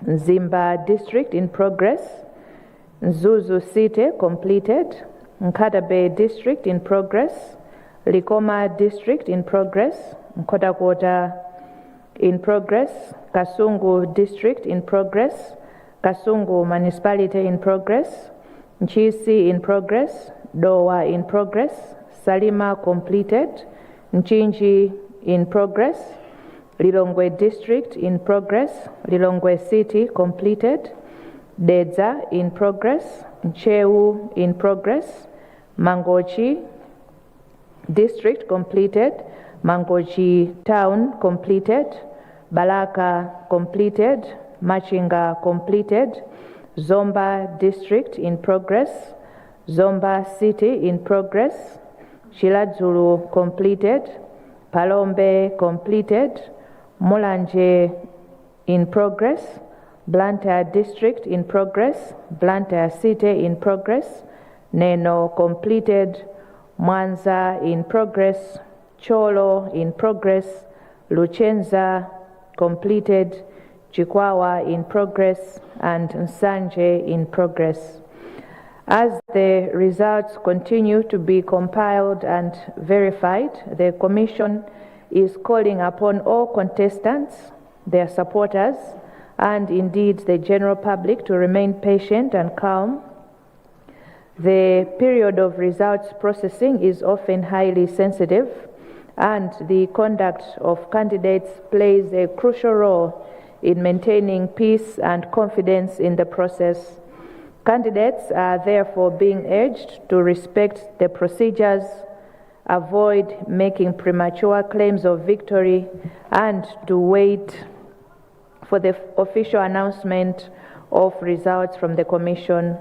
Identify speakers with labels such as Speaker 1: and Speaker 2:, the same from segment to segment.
Speaker 1: Nzimba District in progress. Zuzu City completed. Nkatabe District in progress. Likoma District in progress. Nkotakota in progress. Kasungu District in progress. Kasungu Municipality in progress. Nchisi in progress. Dowa in progress. Salima completed. Nchinji in progress. Lilongwe District in progress. Lilongwe City completed. Dedza in progress. Nchewu in progress. Mangochi District completed. Mangochi Town completed. Balaka completed. Machinga completed. Zomba District in progress. Zomba City in progress. Shiladzulu completed. Palombe completed. Mulanje in progress. Blantyre District in progress. Blantyre City in progress. Neno completed. Mwanza in progress. Cholo in progress. Luchenza completed. Chikwawa in progress. And Nsanje in progress. As the results continue to be compiled and verified, the Commission is calling upon all contestants, their supporters, and indeed the general public to remain patient and calm. The period of results processing is often highly sensitive, and the conduct of candidates plays a crucial role in maintaining peace and confidence in the process. Candidates are therefore being urged to respect the procedures, avoid making premature claims of victory, and to wait for the official announcement of results from the Commission.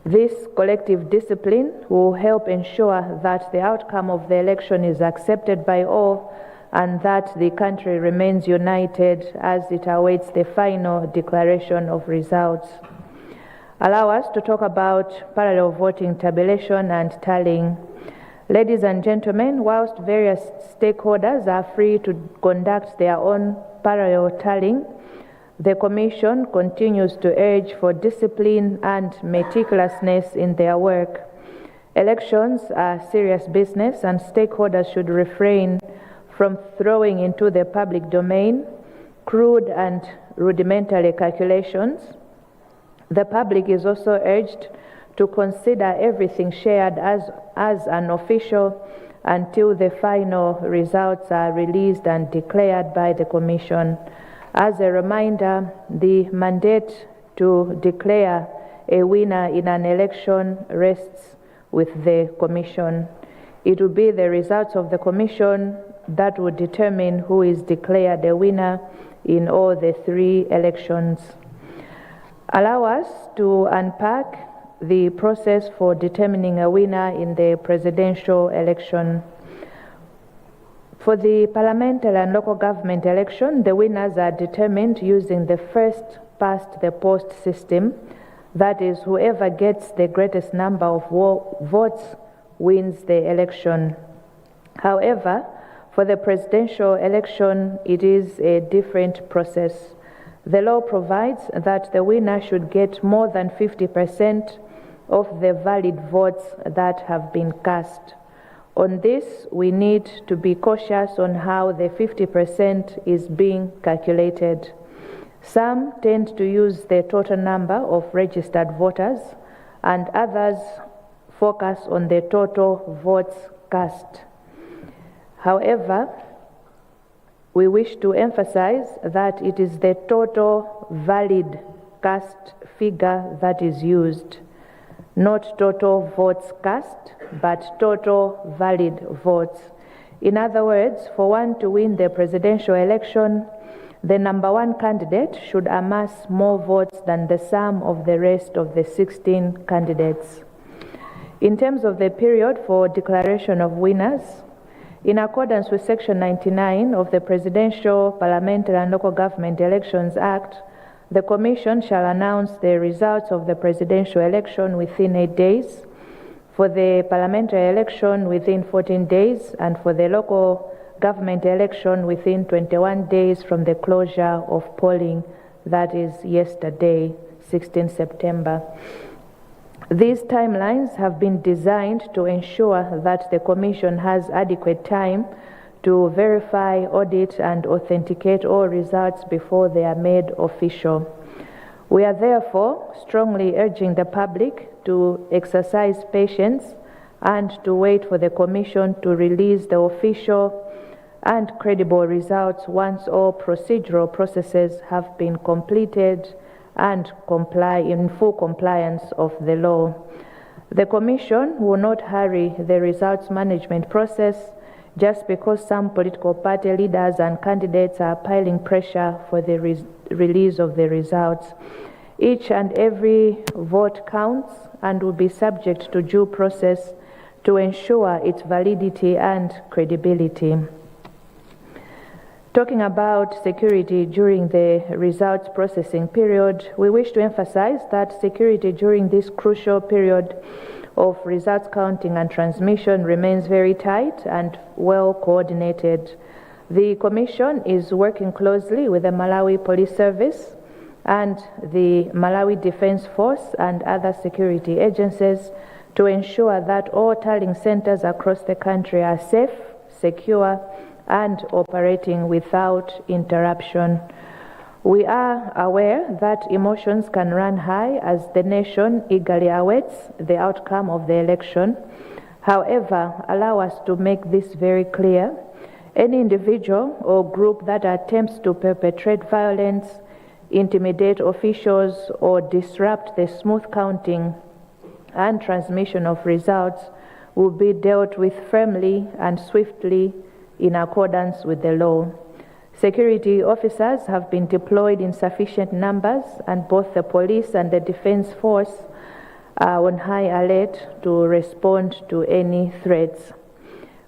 Speaker 1: This collective discipline will help ensure that the outcome of the election is accepted by all and that the country remains united as it awaits the final declaration of results. Allow us to talk about parallel voting tabulation and tallying. Ladies and gentlemen, whilst various stakeholders are free to conduct their own parallel tallying, the Commission continues to urge for discipline and meticulousness in their work. Elections are serious business, and stakeholders should refrain from throwing into the public domain crude and rudimentary calculations. The public is also urged to consider everything shared as unofficial until the final results are released and declared by the Commission. As a reminder, the mandate to declare a winner in an election rests with the Commission. It will be the results of the Commission that will determine who is declared a winner in all the 3 elections. Allow us to unpack the process for determining a winner in the presidential election. For the parliamentary and local government election, the winners are determined using the first past the post system. That is, whoever gets the greatest number of votes wins the election. However, for the presidential election, it is a different process. The law provides that the winner should get more than 50% of the valid votes that have been cast. On this, we need to be cautious on how the 50% is being calculated. Some tend to use the total number of registered voters, and others focus on the total votes cast. However, we wish to emphasize that it is the total valid cast figure that is used, not total votes cast, but total valid votes. In other words, for one to win the presidential election, the number 1 candidate should amass more votes than the sum of the rest of the 16 candidates. In terms of the period for declaration of winners, in accordance with Section 99 of the Presidential, Parliamentary and Local Government Elections Act, the Commission shall announce the results of the presidential election within 8 days, for the parliamentary election within 14 days, and for the local government election within 21 days from the closure of polling that is yesterday, 16 September. These timelines have been designed to ensure that the Commission has adequate time to verify, audit, and authenticate all results before they are made official. We are therefore strongly urging the public to exercise patience and to wait for the Commission to release the official and credible results once all procedural processes have been completed and comply in full compliance of the law. The Commission will not hurry the results management process just because some political party leaders and candidates are piling pressure for the release of the results. Each and every vote counts and will be subject to due process to ensure its validity and credibility. Talking about security during the results processing period, we wish to emphasize that security during this crucial period of results counting and transmission remains very tight and well coordinated. The Commission is working closely with the Malawi Police Service and the Malawi Defense Force and other security agencies to ensure that all tallying centers across the country are safe, secure, and operating without interruption. We are aware that emotions can run high as the nation eagerly awaits the outcome of the election. However, allow us to make this very clear. Any individual or group that attempts to perpetrate violence, intimidate officials, or disrupt the smooth counting and transmission of results will be dealt with firmly and swiftly in accordance with the law. Security officers have been deployed in sufficient numbers, and both the police and the defense force are on high alert to respond to any threats.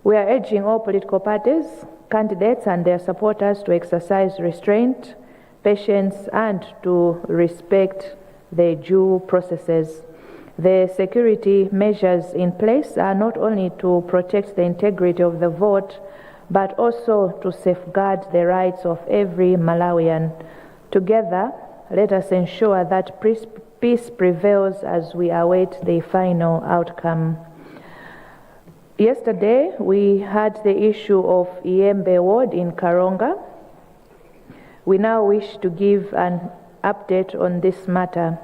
Speaker 1: We are urging all political parties, candidates, and their supporters to exercise restraint, patience, and to respect the due processes. The security measures in place are not only to protect the integrity of the vote, but also to safeguard the rights of every Malawian. Together, let us ensure that peace prevails as we await the final outcome. Yesterday, we had the issue of Iyembe ward in Karonga. We now wish to give an update on this matter.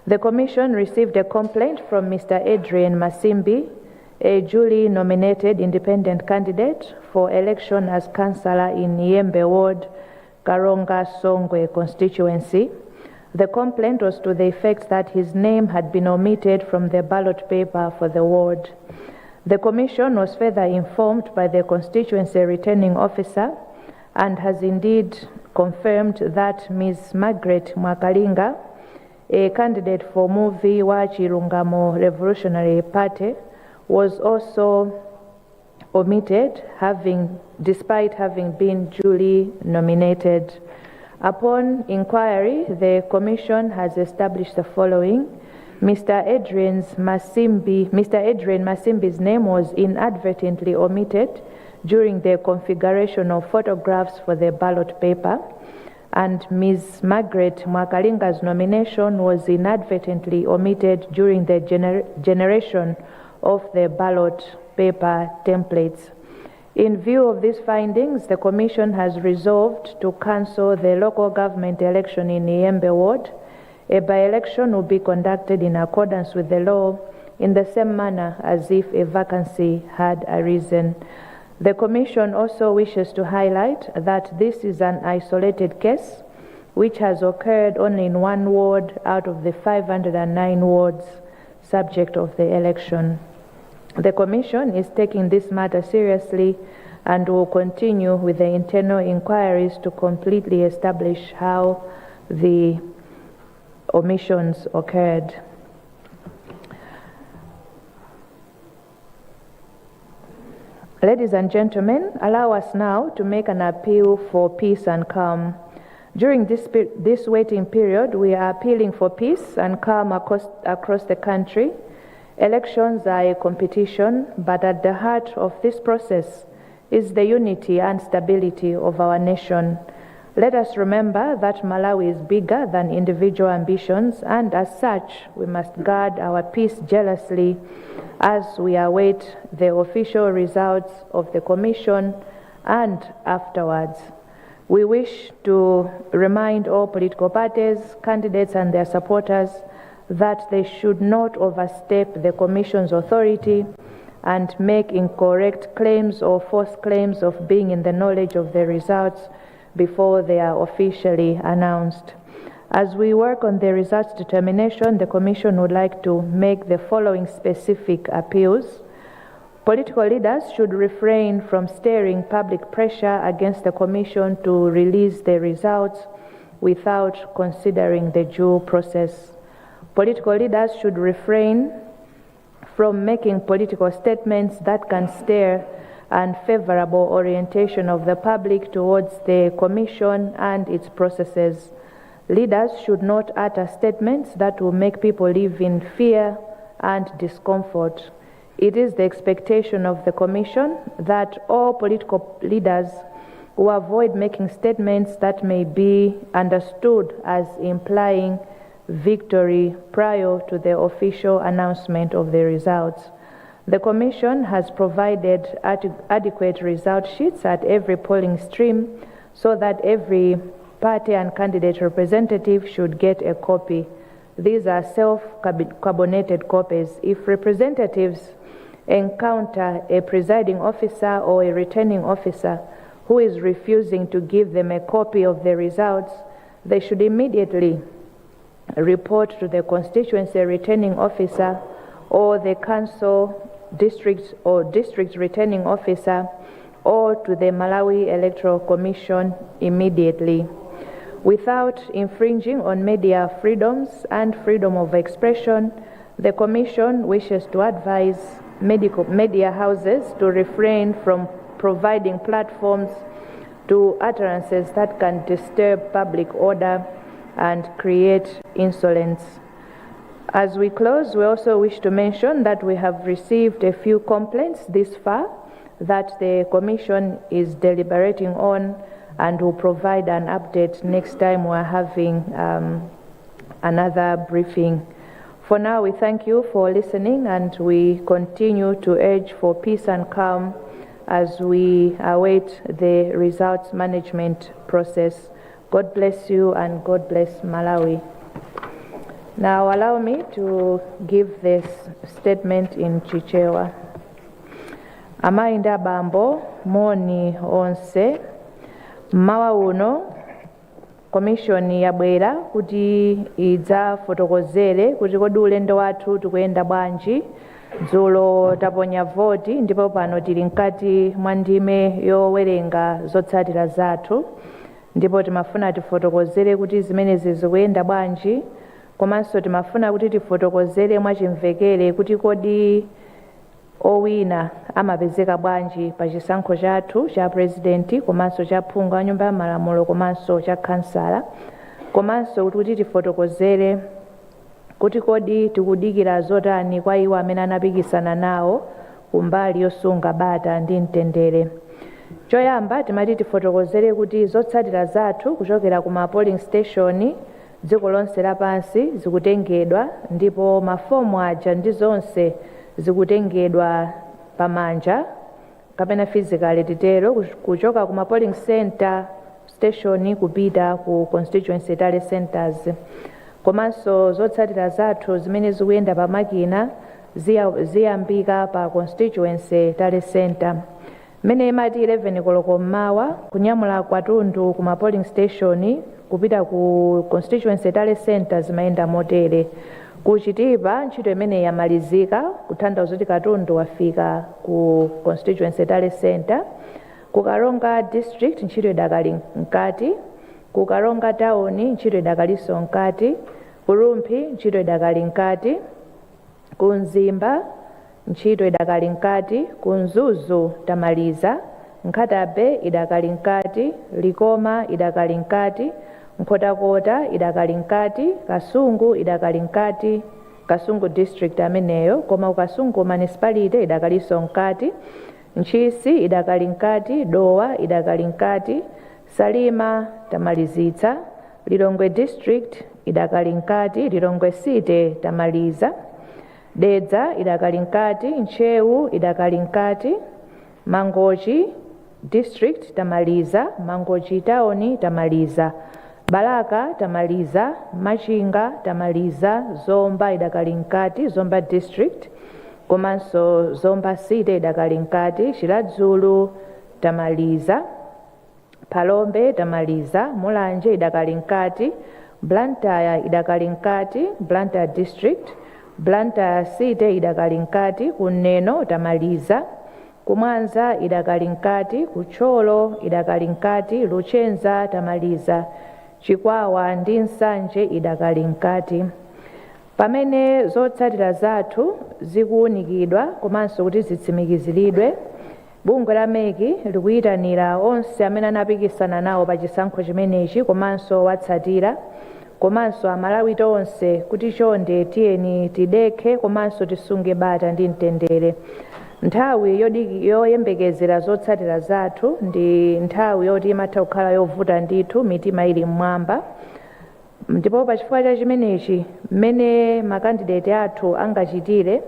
Speaker 1: The Commission received a complaint from Mr. Adrian Masimbi, a duly nominated independent candidate for election as councillor in Iyembe ward, Karonga Songwe constituency. The complaint was to the effect that his name had been omitted from the ballot paper for the ward. The Commission was further informed by the constituency returning officer and has indeed confirmed that Ms. Margaret Mwakalinga, a candidate for Muvi wa Chirungamo Revolutionary Party, was also omitted, despite having been duly nominated. Upon inquiry, the Commission has established the following. Mr. Adrian Masimbi's name was inadvertently omitted during the configuration of photographs for the ballot paper, and Ms. Margaret Mwakalinga's nomination was inadvertently omitted during the generation of the ballot paper templates. In view of these findings, the Commission has resolved to cancel the local government election in Iyembe ward. A by-election will be conducted in accordance with the law in the same manner as if a vacancy had arisen. The Commission also wishes to highlight that this is an isolated case which has occurred only in one ward out of the 509 wards subject of the election. The Commission is taking this matter seriously and will continue with the internal inquiries to completely establish how the omissions occurred. Ladies and gentlemen, allow us now to make an appeal for peace and calm. During this waiting period, we are appealing for peace and calm across the country. Elections are a competition, but at the heart of this process is the unity and stability of our nation. Let us remember that Malawi is bigger than individual ambitions, and as such, we must guard our peace jealously as we await the official results of the Commission and afterwards. We wish to remind all political parties, candidates and their supporters that they should not overstep the Commission's authority and make incorrect claims or false claims of being in the knowledge of the results before they are officially announced. As we work on the results determination, the Commission would like to make the following specific appeals. Political leaders should refrain from stirring public pressure against the Commission to release the results without considering the due process. Political leaders should refrain from making political statements that can stir unfavorable orientation of the public towards the Commission and its processes. Leaders should not utter statements that will make people live in fear and discomfort. It is the expectation of the Commission that all political leaders will avoid making statements that may be understood as implying victory prior to the official announcement of the results. The Commission has provided adequate result sheets at every polling stream so that every party and candidate representative should get a copy. These are self-carbonated copies. If representatives encounter a presiding officer or a returning officer who is refusing to give them a copy of the results, they should immediately report to the constituency returning officer or the council district or district returning officer or to the Malawi Electoral Commission immediately. Without infringing on media freedoms and freedom of expression, the Commission wishes to advise media houses to refrain from providing platforms to utterances that can disturb public order and create insolence. As we close, we also wish to mention that we have received a few complaints this far that the Commission is deliberating on and will provide an update next time we're having another briefing. For now, we thank you for listening and we continue to urge for peace and calm as we await the results management process. God bless you and God bless Malawi. Now allow me to give this statement in Chichewa. Amainda bambo moni onse mawa uno Commission yabwera kuti idza fotokozere kuti kodi ulendo wathu tikuyenda bwanji. Dzulo taponya voti ndipo pano tili mkati mwa ndime yowerenga zotsatira zathu, ndipo timafuna tifotokozere kuti zimenezi zikuyenda bwanji, komanso timafuna kuti tifotokozere mwachimvekere kuti kodi owina amapezeka bwanji pa chisankho chathu cha president komanso cha phungu wa nyumba ya malamulo komanso cha kansala, komanso kuti tifotokozere kuti kodi tikudikira zotani kwa iwo amene anapikisana nawo kumbali yosunga bata ndi mtendere. Choyamba timati tifotokozere kuti zotsatira zathu kuchokera kuma polling station dziko lonse lapansi zikutengedwa, ndipo mafomu aja ndi zonse zikutengedwa pamanja kapena physically titero kuchoka kuma polling center station kupita ku constituency tally centers. Komanso zotsatira zathu zimene zikuyenda pa makina ziyambika pa constituency tally center. Mene imati 11 koloko mmawa kunyamula kwatundu kuma polling station kupita ku constituency tally centers mayenda motere. Kuchitipa ntchito imene yamalizika kutanthauza kuti katundu wafika ku constituency tally center. Kukaronga district ntchito idakali mkati, kukaronga town ntchito idakalinso mkati, Kurumpi ntchito idakali mkati, kunzimba ntchito idakali mkati, kunzuzu tamaliza, Nkhatabe idakali mkati, Likoma idakali mkati, Nkhotakota idakali mkati, Kasungu idakali mkati, Kasungu district ameneyo, koma Kasungu municipality idakalinso mkati, Nchisi idakali mkati, Dowa idakali mkati, Salima tamalizitsa, Lilongwe district idakali nkati, Lilongwe city tamaliza, Dedza idakali nkati, Nchewu idakali nkati, Mangochi district tamaliza, Mangochi town tamaliza, Balaka tamaliza, Machinga tamaliza, Zomba idakali nkati, Zomba district, komanso Zomba city idakali nkati, Shiladzulu tamaliza, Palombe tamaliza, Mulanje idakali nkati, Blantyre idakali nkati, Blantyre district, Blantyre city idakali nkati, Kuneno tamaliza, Kumwanza idakali nkati, Kucholo idakali nkati, Luchenza tamaliza, Chikwawa ndi Nsanje idakali nkati. Pamene zotsatira zathu zikuunikidwa komanso kuti zitsimikiziridwe, bungwe la meki likuyitanira onse amene anapikisana nawo pa chisankho chimenechi komanso watsatira komanso amalawi tonse kuti chonde tiyeni tidekhe komanso tisunge bata ndi mtendere. Nthawi yoyembekezera zotsatira zathu ndi nthawi yoti imatha kukhala yovuta ndithu, mitima ili mmwamba, ndipo pachifukwa cha chimenechi mmene makandideti athu angachitire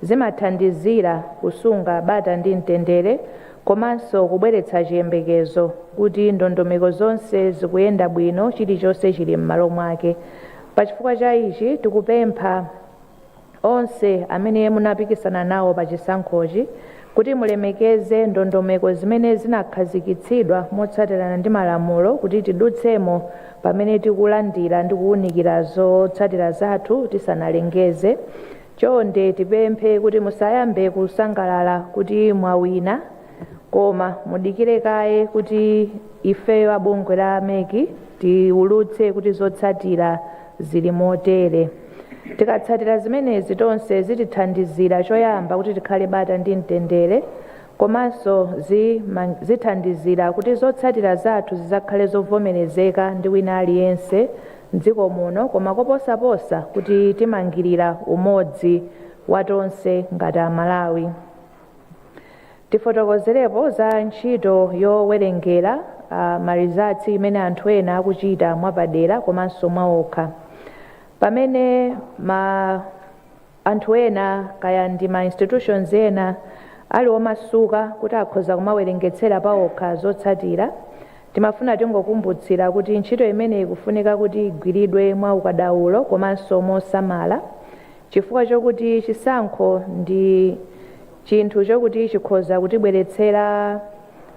Speaker 1: zimathandizira kusunga bata ndi mtendere komanso kubweretsa chiyembekezo kuti ndondomeko zonse zikuyenda bwino, chilichonse chili m'malo mwake. Pachifukwa cha ichi tikupempha onse amene munapikisana nawo pa chisankhochi kuti mulemekeze ndondomeko zimene zinakhazikitsidwa motsatirana ndi malamulo kuti tidutsemo pamene tikulandira ndi kuwunikira zotsatira zathu tisanalengeze. Chonde tipemphe kuti musayambe kusangalala kuti mwawina, koma mudikire kaye kuti ifeyo abungwe la meki tiwulutse kuti zotsatira zili motere. Tikatsatira zimenezi tonse zitithandizira choyamba kuti tikhale bata ndi mtendere, komanso zithandizira kuti zotsatira zathu zizakhale zovomerezeka ndi wina aliyense m'dziko muno, koma koposaposa kuti timangirira umodzi wa tonse ngati Amalawi. Tifotokozerepo za ntchito yowerengera marizatsi imene anthu ena akuchita mwapadera komanso mwaokha. Pamene anthu ena kaya ndi ma institutions ena ali omasuka kuti akhoza kumawerengetsera paokha zotsatira, timafuna tingokumbutsira kuti ntchito imene ikufunika kuti igwiridwe mwa ukadaulo komanso mosamala, chifukwa chokuti chisankho ndi chinthu chokuti chikhoza kutibweretsera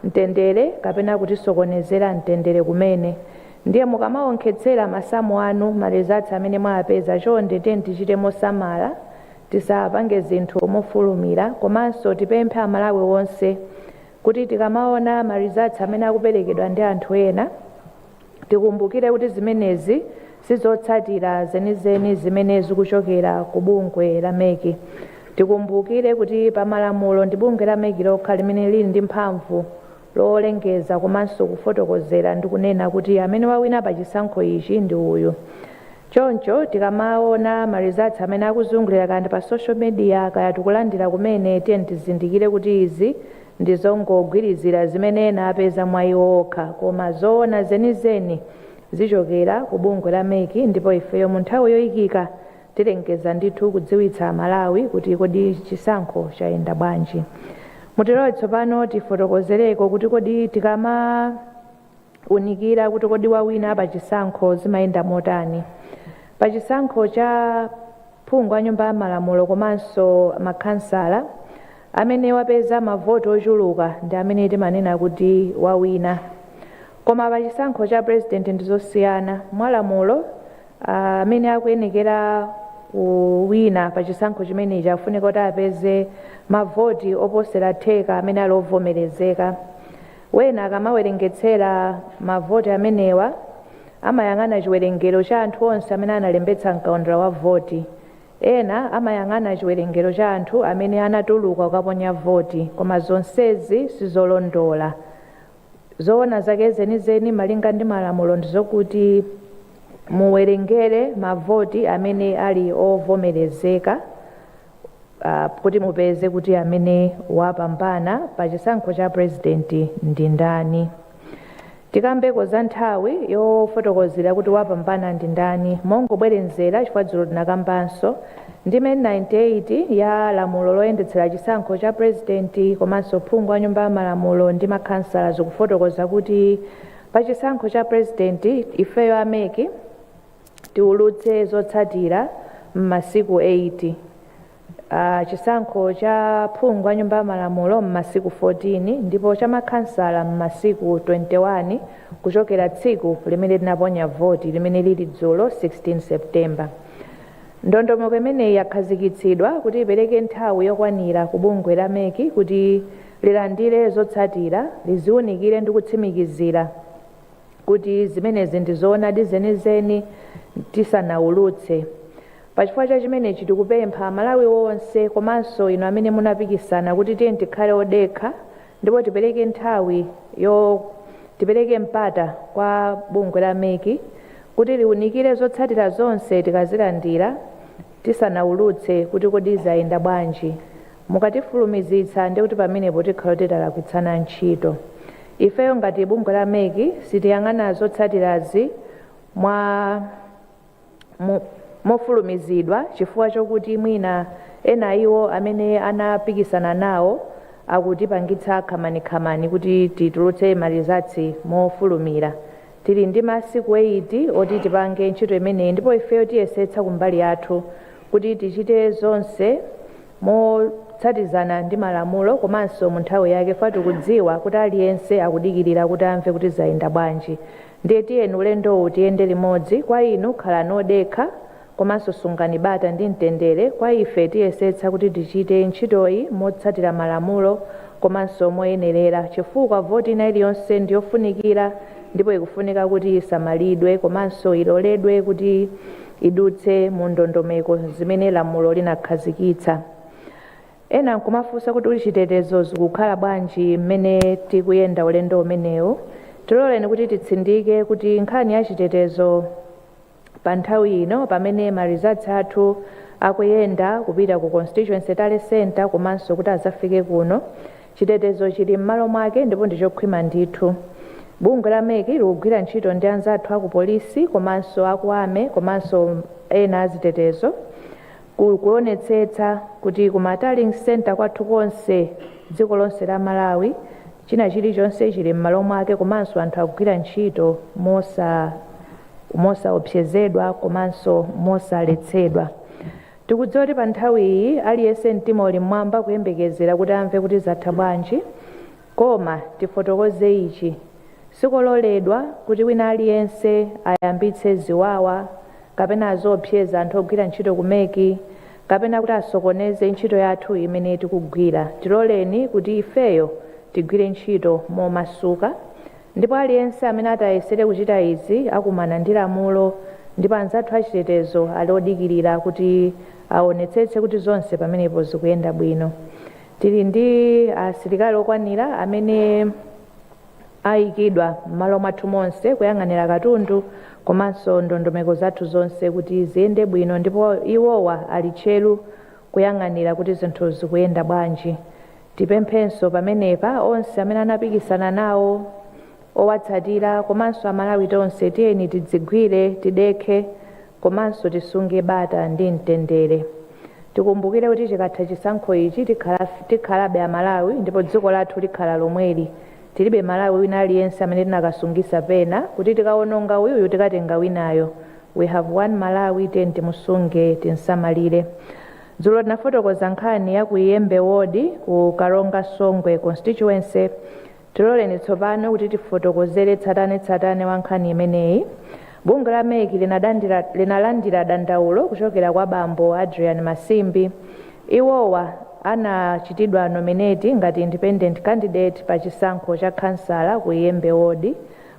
Speaker 1: mtendere kapena kutisokonezera mtendere kumene. Ndiye mukamaonkhetsera masamu anu marizatsi amene mwapeza, chonde tichite mosamala, tisapange zinthu mofulumira, komanso tipemphe Amalawi wonse kuti tikamaona marizatsi amene akuperekedwa ndi anthu ena tikumbukire kuti zimenezi sizotsatira zenizeni zimene zikuchokera ku bungwe la meki. Tikumbukire kuti pamalamulo ndi bungwe la meki lokha limene lili ndi mphamvu lolengeza komanso kufotokozera ndi kunena kuti amene wawina pa chisankho ichi ndi uyu. Choncho tikamaona marizatsi amene akuzungulira kandi pa social media kaya tikulandira kumene tiyeni tizindikire kuti izi ndizongogwirizira zimene ena apeza mwa iwo okha, koma zoona zenizeni zichokera ku bungwe la meki, ndipo ifeyo mu nthawi yoyikika tilengeza ndithu kudziwitsa Amalawi kuti kodi chisankho chayenda bwanji. Mutilowe tsopano tifotokozereko kuti kodi tikamaunikira kuti kodi wawina pa chisankho zimayenda motani. Pa chisankho cha phungu a nyumba ya malamulo komanso makhansala, amene wapeza mavoti ochuluka ndi amene timanena kuti wawina. Koma pa chisankho cha president ndizosiyana. Mwalamulo amene akuyenekera kuwina pa chisankho chimenechi afunika kuti apeze mavoti oposera theka amene ali ovomerezeka. Wena akamawerengetsera mavoti amenewa amayang'ana chiwerengero cha anthu onse amene analembetsa mkaundula wa voti. Ena amayang'ana chiwerengero cha anthu amene anatuluka kukaponya voti, koma zonsezi sizolondola. Zoona zake zenizeni malinga ndi malamulo ndizokuti muwerengere mavoti amene ali ovomerezeka kuti mupeze kuti amene wapambana pa chisankho cha president ndi ndani. tikambeko za nthawi yofotokozera kuti wapambana ndi ndani mongobwerezera chifukwa dzulo tinakambanso ndime 98 ya lamulo loyendetsera chisankho cha president komanso phungu wa nyumba ya malamulo ndi makhansala zikufotokoza kuti pa chisankho cha president ifeyo ameki tiulutse zotsatira m'masiku 80, chisankho cha phungu wa nyumba ya malamulo m'masiku 14 ndipo cha makhansala m'masiku 21 kuchokera tsiku limene tinaponya voti limene lili dzulo 16 September. Ndondomeko imeneyi yakhazikitsidwa kuti ipereke nthawi yokwanira ku bungwe la meki kuti lilandire zotsatira liziwunikire ndi kutsimikizira kuti zimenezi ndi zoonadi zenizeni tisanaulutse. Pachifukwa cha chimenechi tikupempha Malawi wonse komanso ino amene munapikisana kuti tiye tikhale odekha ndipo tipereke nthawi tipereke mpata kwa bungwe la meki kuti liwunikire zotsatira zonse tikazilandira tisanaulutse kuti kodi zayenda bwanji. Mukatifulumizitsa ndi kuti pamenepo tikhala titalakwitsana ntchito. Ifeyo ngati bungwe la meki sitiyang'ana zotsatirazi mofulumizidwa chifukwa chokuti mwina ena iwo amene anapikisana nawo akutipangitsa khamani kuti titulutse malizatsi mofulumira. Tili ndi masiku 80 oti tipange ntchito imeneyi ndipo ifeyo tiyesetsa kumbali yathu kuti tichite zonse motsatizana ndi malamulo komanso mu nthawi yake fa tikudziwa kuti aliyense akudikirira kuti amve kuti zayenda bwanji. Ndiye tiyeni ulendowu tiyende limodzi. Kwa inu khalani odekha komanso sungani bata ndi mtendere. Kwa ife tiyesetsa kuti tichite ntchitoyi motsatira malamulo komanso moyenerera chifukwa voti ina iliyonse ndiyofunikira ndipo ikufunika kuti isamalidwe komanso iloledwe kuti idutse mu ndondomeko zimene lamulo linakhazikitsa. Ena nkumafunsa kuti uli chitetezo zikukhala bwanji mmene tikuyenda ulendo umenewu. Tiloleni kuti titsindike kuti nkhani ya chitetezo pa nthawi ino pamene marizatsi athu akuyenda kupita ku constituency tale center komanso kuti azafike kuno, chitetezo chili m'malo mwake ndipo ndichokhwima ndithu. Bungwe la meki likugwira ntchito ndi anzathu aku polisi komanso aku ame komanso ena azitetezo kuonetsetsa kuti ku tallying center kwathu konse dziko lonse la Malawi china chilichonse chili m'malo mwake komanso anthu akugwira ntchito mosaopsezedwa komanso mosaletsedwa. Tikudziwa kuti pa nthawi iyi aliyense mtima uli mmwamba kuyembekezera kuti amve kuti zatha bwanji, koma tifotokoze ichi: sikololedwa kuti wina aliyense ayambitse ziwawa kapena azopseza anthu ogwira ntchito kumeki kapena kuti asokoneze ntchito yathu imene tikugwira. Tiloleni kuti ifeyo tigwire ntchito momasuka ndipo aliyense amene atayesere kuchita izi akumana ndi lamulo ndipo anzathu achitetezo ali odikirira kuti aonetsetse kuti zonse pamenepo zikuyenda bwino. Tili ndi asilikali okwanira amene ayikidwa m'malo mwathu monse kuyang'anira katundu komanso ndondomeko zathu zonse kuti ziyende bwino ndipo iwowa ali tcheru kuyang'anira kuti zinthu zikuyenda bwanji. Tipemphenso pamenepa onse amene anapikisana nawo owatsatira komanso Amalawi tonse tiyeni tidzigwire tidekhe komanso tisunge bata ndi mtendere. Tikumbukire kuti chikatha chisankho ichi tikhalabe Amalawi ndipo dziko lathu likhala lomweli. Tilibe Malawi wina aliyense amene tinakasungisa pena kuti tikawononga uyuyu tikatenga winayo. We have one Malawi, tiyeni timusunge tinsamalire. Dzulo tinafotokoza nkhani ya ku Iyembe ward ku Karonga Songwe constituency. Tiloleni tsopano kuti tifotokozere tsatane wa nkhani imeneyi. Bungwe la meki linalandira dandaulo kuchokera kwa bambo Adrian Masimbi. Iwowa anachitidwa nominate ngati independent candidate pa chisankho cha kansala ku Iyembe ward,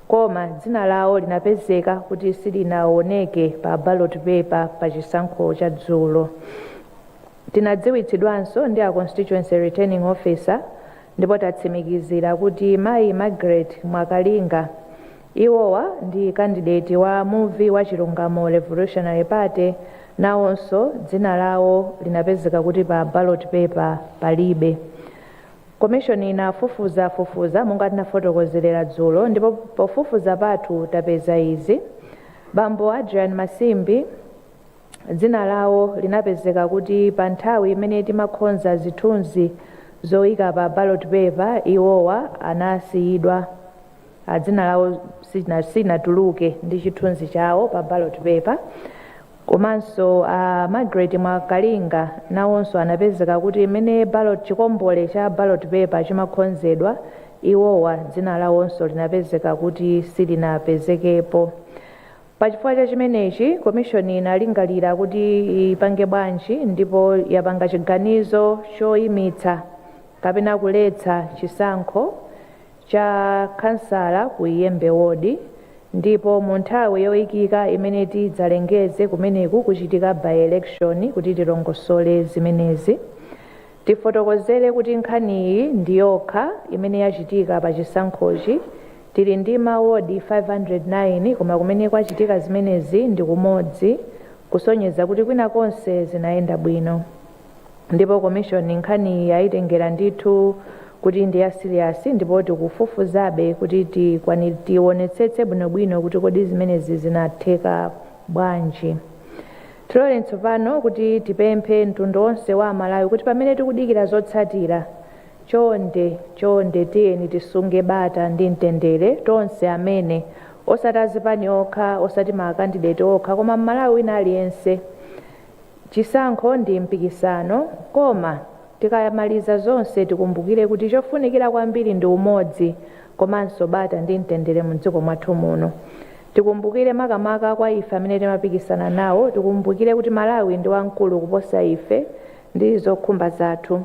Speaker 1: koma dzina lawo linapezeka kuti silinaoneke pa ballot paper pa chisankho cha dzulo. Tinadziwitsidwanso ndi a constituency returning officer ndipo tatsimikizira kuti Mayi Margaret Mwakalinga iwowa ndi candidate wa movie wa Chilungamo Revolutionary Party, nawonso dzina lawo linapezeka kuti pa ballot paper palibe. Commission inafufuza monga tinafotokozerera dzulo, ndipo pofufuza pathu tapeza izi. Bambo Adrian Masimbi dzina lawo linapezeka kuti pa nthawi imene timakhonza zithunzi zoyika pa ballot paper iwowa anasiyidwa, dzina lawo sinatuluke ndi chithunzi chawo pa ballot paper. Komanso Margaret Mwakalinga nawonso anapezeka kuti imene chikombole cha ballot paper chimakhonzedwa iwowa dzina lawonso linapezeka kuti silinapezekepo. Pachifukwa cha chimenechi komishoni inalingalira kuti ipange bwanji, ndipo yapanga chiganizo choyimitsa kapena kuletsa chisankho cha kansala ku Iyembe Ward, ndipo mu nthawi yoyikika imene tidzalengeze kumeneku kuchitika by election kuti tilongosole zimenezi. Tifotokozere kuti nkhaniyi ndi yokha imene yachitika pa chisankhochi. Tili ndi mawodi 509 koma kumene kwachitika zimenezi ndi kumodzi, kusonyeza kuti kwina konse zinayenda bwino. Ndipo komishoni nkhani yayitengera ndithu kuti ndi ya serious, ndipo tikufufuzabe kuti tionetsetse bwinobwino kuti kodi zimenezi zinatheka bwanji. Tilole tsopano kuti tipemphe mtundu wonse wa Malawi kuti pamene tikudikira zotsatira, chonde tiyeni tisunge bata ndi mtendere tonse amene osati azipani okha, osati makandidate okha, koma Malawi wina aliyense. Chisankho ndi mpikisano, koma tikayamaliza zonse tikumbukire kuti chofunikira kwambiri ndi umodzi komanso bata ndi mtendere mu dziko mwathu muno. Tikumbukire makamaka kwa ife amene timapikisana nawo, tikumbukire kuti Malawi ndi wamkulu kuposa ife ndi zokhumba zathu.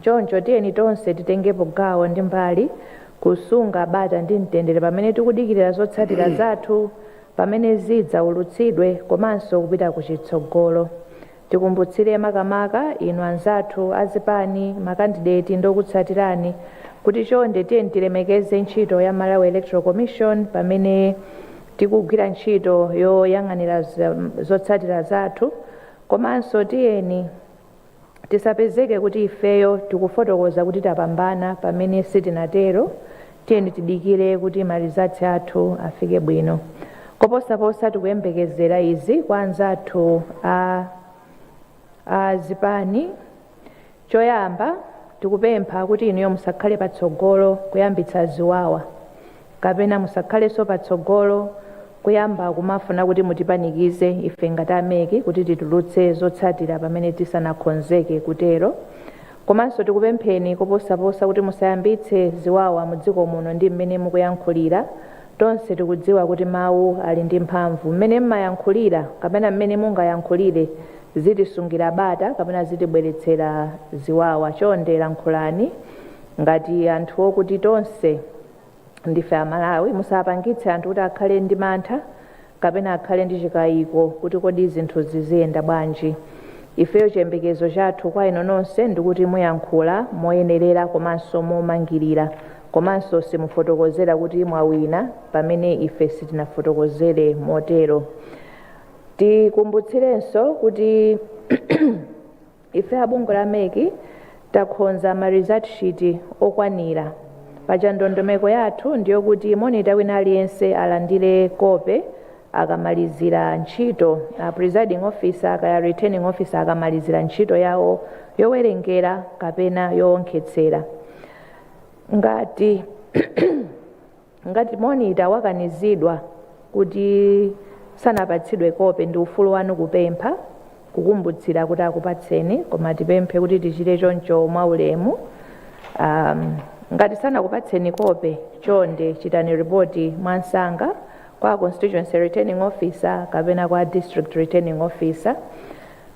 Speaker 1: Choncho tiyeni tonse titengepo gawo ndi mbali kusunga bata ndi mtendere pamene tikudikirira zotsatira zathu, pamene zidzaulutsidwe komanso kupita kuchitsogolo. Tikumbutsire makamaka inu anzathu azipani makandidate ndokutsatirani kuti chonde tiyeni tilemekeze ntchito ya Malawi Electoral Commission pamene tikugwira ntchito yoyang'anira zotsatira zathu, komanso tiyeni tisapezeke kuti ifeyo tikufotokoza kuti tapambana pamene sitinatero. Tiyeni tidikire kuti marizatsi athu afike bwino. Koposaposa tikuyembekezera izi kwa anzathu azipani. Choyamba tikupempha kuti inuyo musakhale patsogolo kuyambitsa ziwawa, kapena musakhalenso patsogolo kuyamba kumafuna kuti mutipanikize ife ngati ameki kuti titulutse zotsatira pamene tisanakhonzeke kutero. Komanso tikupempheni koposaposa kuti musayambitse ziwawa mu dziko muno ndi mmene mukuyankhulira. Tonse tikudziwa kuti mawu ali ndi mphamvu. Mmene mmayankhulira kapena mmene mungayankhulire zitisungira bata kapena zitibweretsera ziwawa. Chonde lankhulani ngati anthu okuti tonse ndife Amalawi, musapangitse anthu kuti akhale ndi mantha kapena akhale ndi chikayiko kuti kodi zinthu ziziyenda bwanji. Ifeyo chiyembekezo chathu kwa inu nonse ndikuti muyankhula moyenerera komanso momangirira, komanso simufotokozera kuti mwawina pamene ife sitinafotokozere motero. Tikumbutsirenso kuti ife abungo la meki takhonza ma result sheet okwanira. Paja ndondomeko yathu ndiyo kuti monita wina aliyense alandire kope akamalizira ntchito, presiding officer kaya returning officer akamalizira ntchito yawo yowerengera kapena yoonkhetsera. Ngati monita wakanizidwa kuti sanapatsidwe kope, ndi ufulu wanu kupempha, kukumbutsira kuti akupatseni, koma tipemphe kuti tichite choncho mwaulemu. Ngati sanakupatseni kope, chonde chitani ripoti mwansanga kwa constituency returning officer kapena kwa district returning officer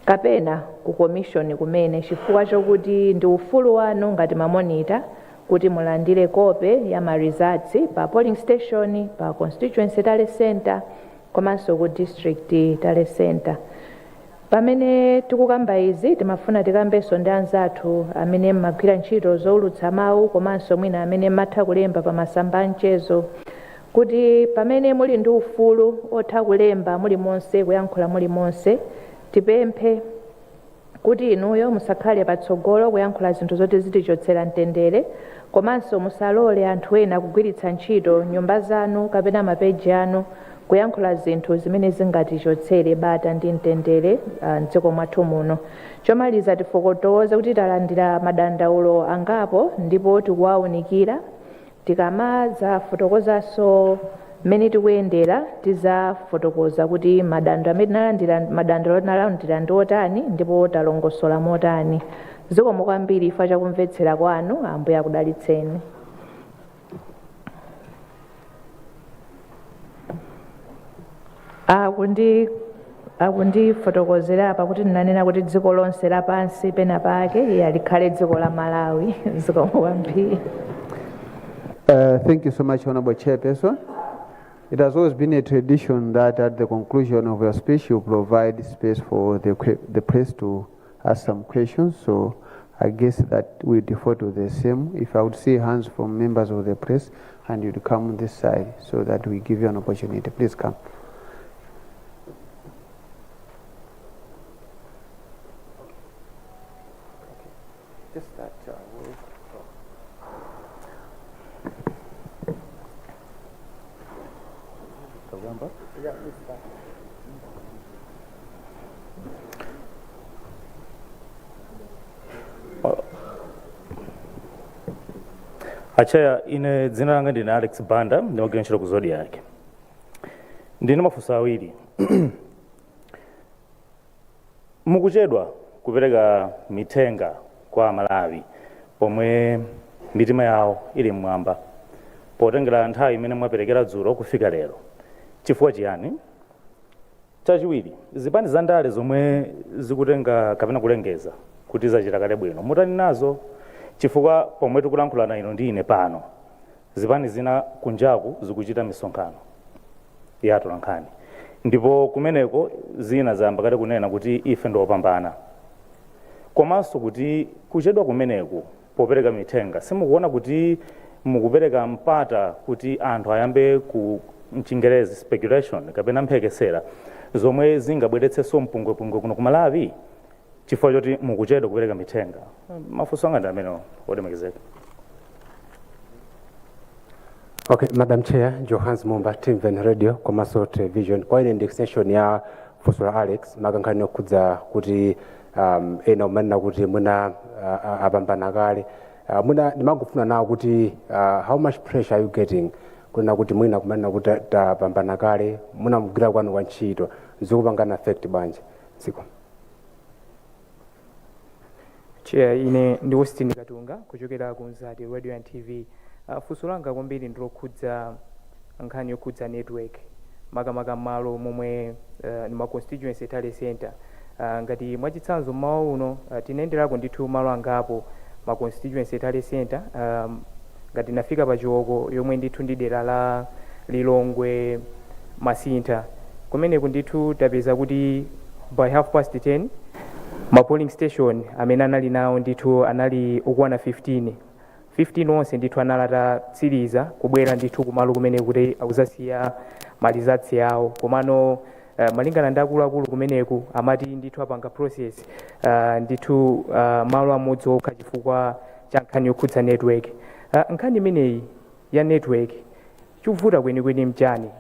Speaker 1: kapena ku commission kumene, chifukwa chokuti ndi ufulu wanu ngati mamonita kuti mulandire kope ya ma results pa polling station, pa constituency tale center komanso ku district tale center. Pamene tikukamba izi timafuna tikambenso ndi anzathu amene mmagwira ntchito zoulutsa mawu komanso mwina amene matha kulemba pa masamba amchezo, kuti pamene muli ndi ufulu otha kulemba muli monse, kuyankhula muli monse, tipemphe kuti inuyo musakhale patsogolo kuyankhula zinthu zoti zitichotsera mtendere komanso musalole anthu ena kugwiritsa ntchito nyumba zanu kapena mapeji anu kuyankhula zinthu zimene zingatichotsere bata ndi mtendere mdziko mwathu muno. Chomaliza tifotokoze kuti talandira madandaulo angapo ndipo tikuwaunikira tikamaza fotokozanso mmene tikuyendera tizafotokoza kuti madandaulo nalandira ndi otani ndipo talongosola motani. Zikomo kwambiri ifa chakumvetsera kwanu, Ambuye akudalitseni. Akundifotokozera apa kuti ndinanena kuti dziko lonse lapansi pena pake likhale dziko la Malawi. Zikomo kwambiri.
Speaker 2: Thank you so much, Honorable Chairperson. It has always been a tradition that at the conclusion of your speech you provide space for the press to ask some questions. So I guess that we default to the same. If I would see hands from members of the press and you'd come on this side so that we give you an opportunity. Please come. Just that.
Speaker 3: Achaya ine dzina langa ndine Alex Banda ndimagwira ntchito ku Zodiac. Ndine mafunso awiri. Mukuchedwa kupereka mithenga kwa Malawi pomwe mitima yawo ili mmwamba potengera nthawi imene mwaperekera dzulo kufika lero. Chifukwa chiyani? Chachiwiri, zipani za ndale zomwe zikutenga kapena kulengeza kuti zachita kale bwino mutani nazo, chifukwa pomwe tikulankhulana ino ndi ine pano zipani zina kunjaku zikuchita misonkhano ya atolankhani ndipo kumeneko zina zayamba kale kunena kuti ife ndiopambana. Komanso kuti kuchedwa kumeneku popereka mithenga simukuona kuti mukupereka mpata kuti anthu ayambe ku mchingerezi speculation kapena mphekesera zomwe zingabweretsenso mpungwepungwe kuno ku Malawi chifukwa choti mukuchedwa kupereka mithenga. Mafunso anga ndi amenewo olemekezeka.
Speaker 4: Okay, Madam Chair, Johans Mumba, Team Ven Radio, Komaso Television. Kwa ine extension ya Fusura Alex, magankhani okudza kuti ena umanena kuti muna apambana kale. Muna ndimangofuna nawo kuti how much pressure are you getting? Kuna kuti mwina kumanena kuti tapambana kale, muna mugwira kwanu kwa ntchito, zikupangana affect banje. Siko.
Speaker 5: Chair, ine ndi Austin Katunga kuchokera ku Nzati Radio and TV. Funso langa kwambiri ndilokhudza nkhani yokhudza network makamaka malo momwe ni ma constituency tale center. Ngati mwachitsanzo mmawa uno tinayenderako ndithu malo angapo ma constituency tale center, ngati nafika pa Chioko yomwe ndithu ndi dera la Lilongwe Masintha kumeneku ndithu tapeza kuti by 10:30 ma polling station amene anali nawo ndithu anali okwana 15 onse ndithu analata tsiriza kubwera ndithu kumalo kumene kuti akuzasiya malizatsi yawo komano malingana ndi akuluakulu kumeneku amati ndithu apanga process ndithu malo amodzi okha chifukwa cha nkhani yokhudza network. Nkhani imeneyi ya network chikuvuta kwenikweni mchani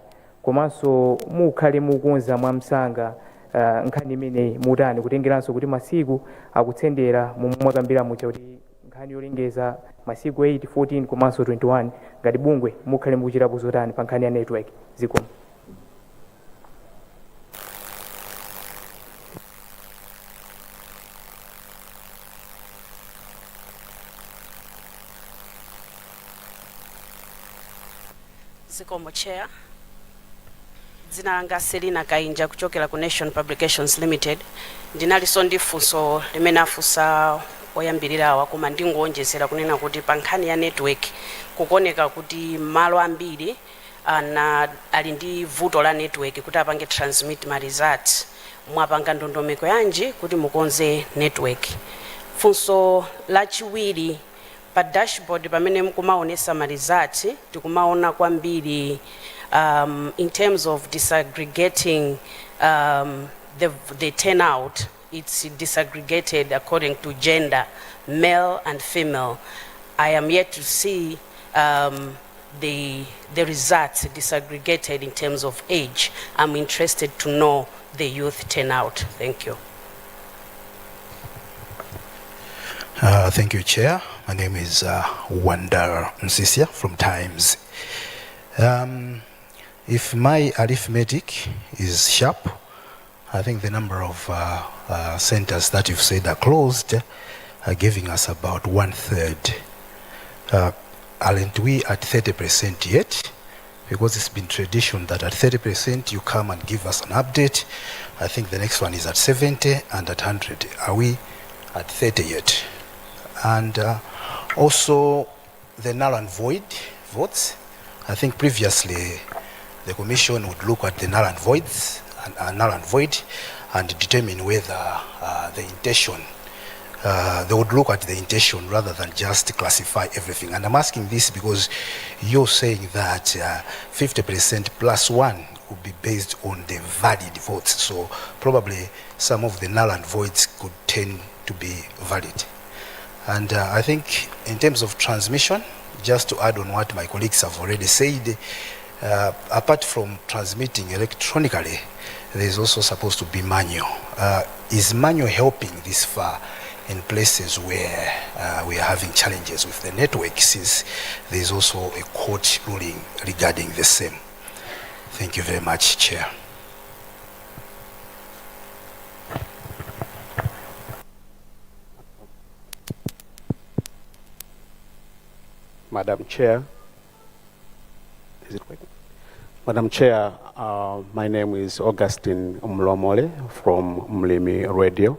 Speaker 5: komanso mukhale mukonza mwamsanga nkhani imeneyi mutani kutengeranso kuti masiku akutsendera momwe mwakambira mucha kuti nkhani yolengeza masiku 8, 14 komanso 21 ngati bungwe mukhale mukuchitapo zotani pa nkhani ya network. Zikomo.
Speaker 6: Zikomo Chair. Dzina langa Selina Kainja kuchokera ku Nation Publications Limited. Ndinaliso ndi funso limene afunsa oyambirirawa koma ndingonjezera kunena kuti pa nkhani ya network kukoneka kuti malo ambiri ali ndi vuto la network kuti apange transmit ma results. Mwapanga ndondomeko yanji kuti mukonze network. Funso lachiwiri pa dashboard pamene mukumaonesa ma results tikumaona kwambiri in terms of disaggregating the turnout it's disaggregated according to gender, male and female. I am yet to see the results disaggregated in terms of age. I'm interested to know the youth turnout. Thank you.
Speaker 7: Thank you, Chair. My name is Wanda Nsisia from Times. If my arithmetic is sharp, I think the number of centers that you've said are closed are giving us about 1/3. Aren't we at 30% yet? Because it's been tradition that at 30% you come and give us an update. I think the next one is at 70 and at 100. Are we at 30 yet? And also the null and void votes. I think previously the commission would look at the null and voids and null and void and determine whether the intention, they would look at the intention rather than just classify everything. And I'm asking this because you're saying that 50% plus 1 would be based on the valid votes. So probably some of the null and voids could tend to be valid. And I think in terms of transmission, just to add on what my colleagues have already said, apart from transmitting electronically, there is also supposed to be manual. Is manual helping this far in places where we are having challenges with the network, since there is also a court ruling regarding the same? Thank you very much, Chair.
Speaker 8: Madam Chair, is it working? Madam Chair, my name is Augustine Mlomole from Mlimi Radio.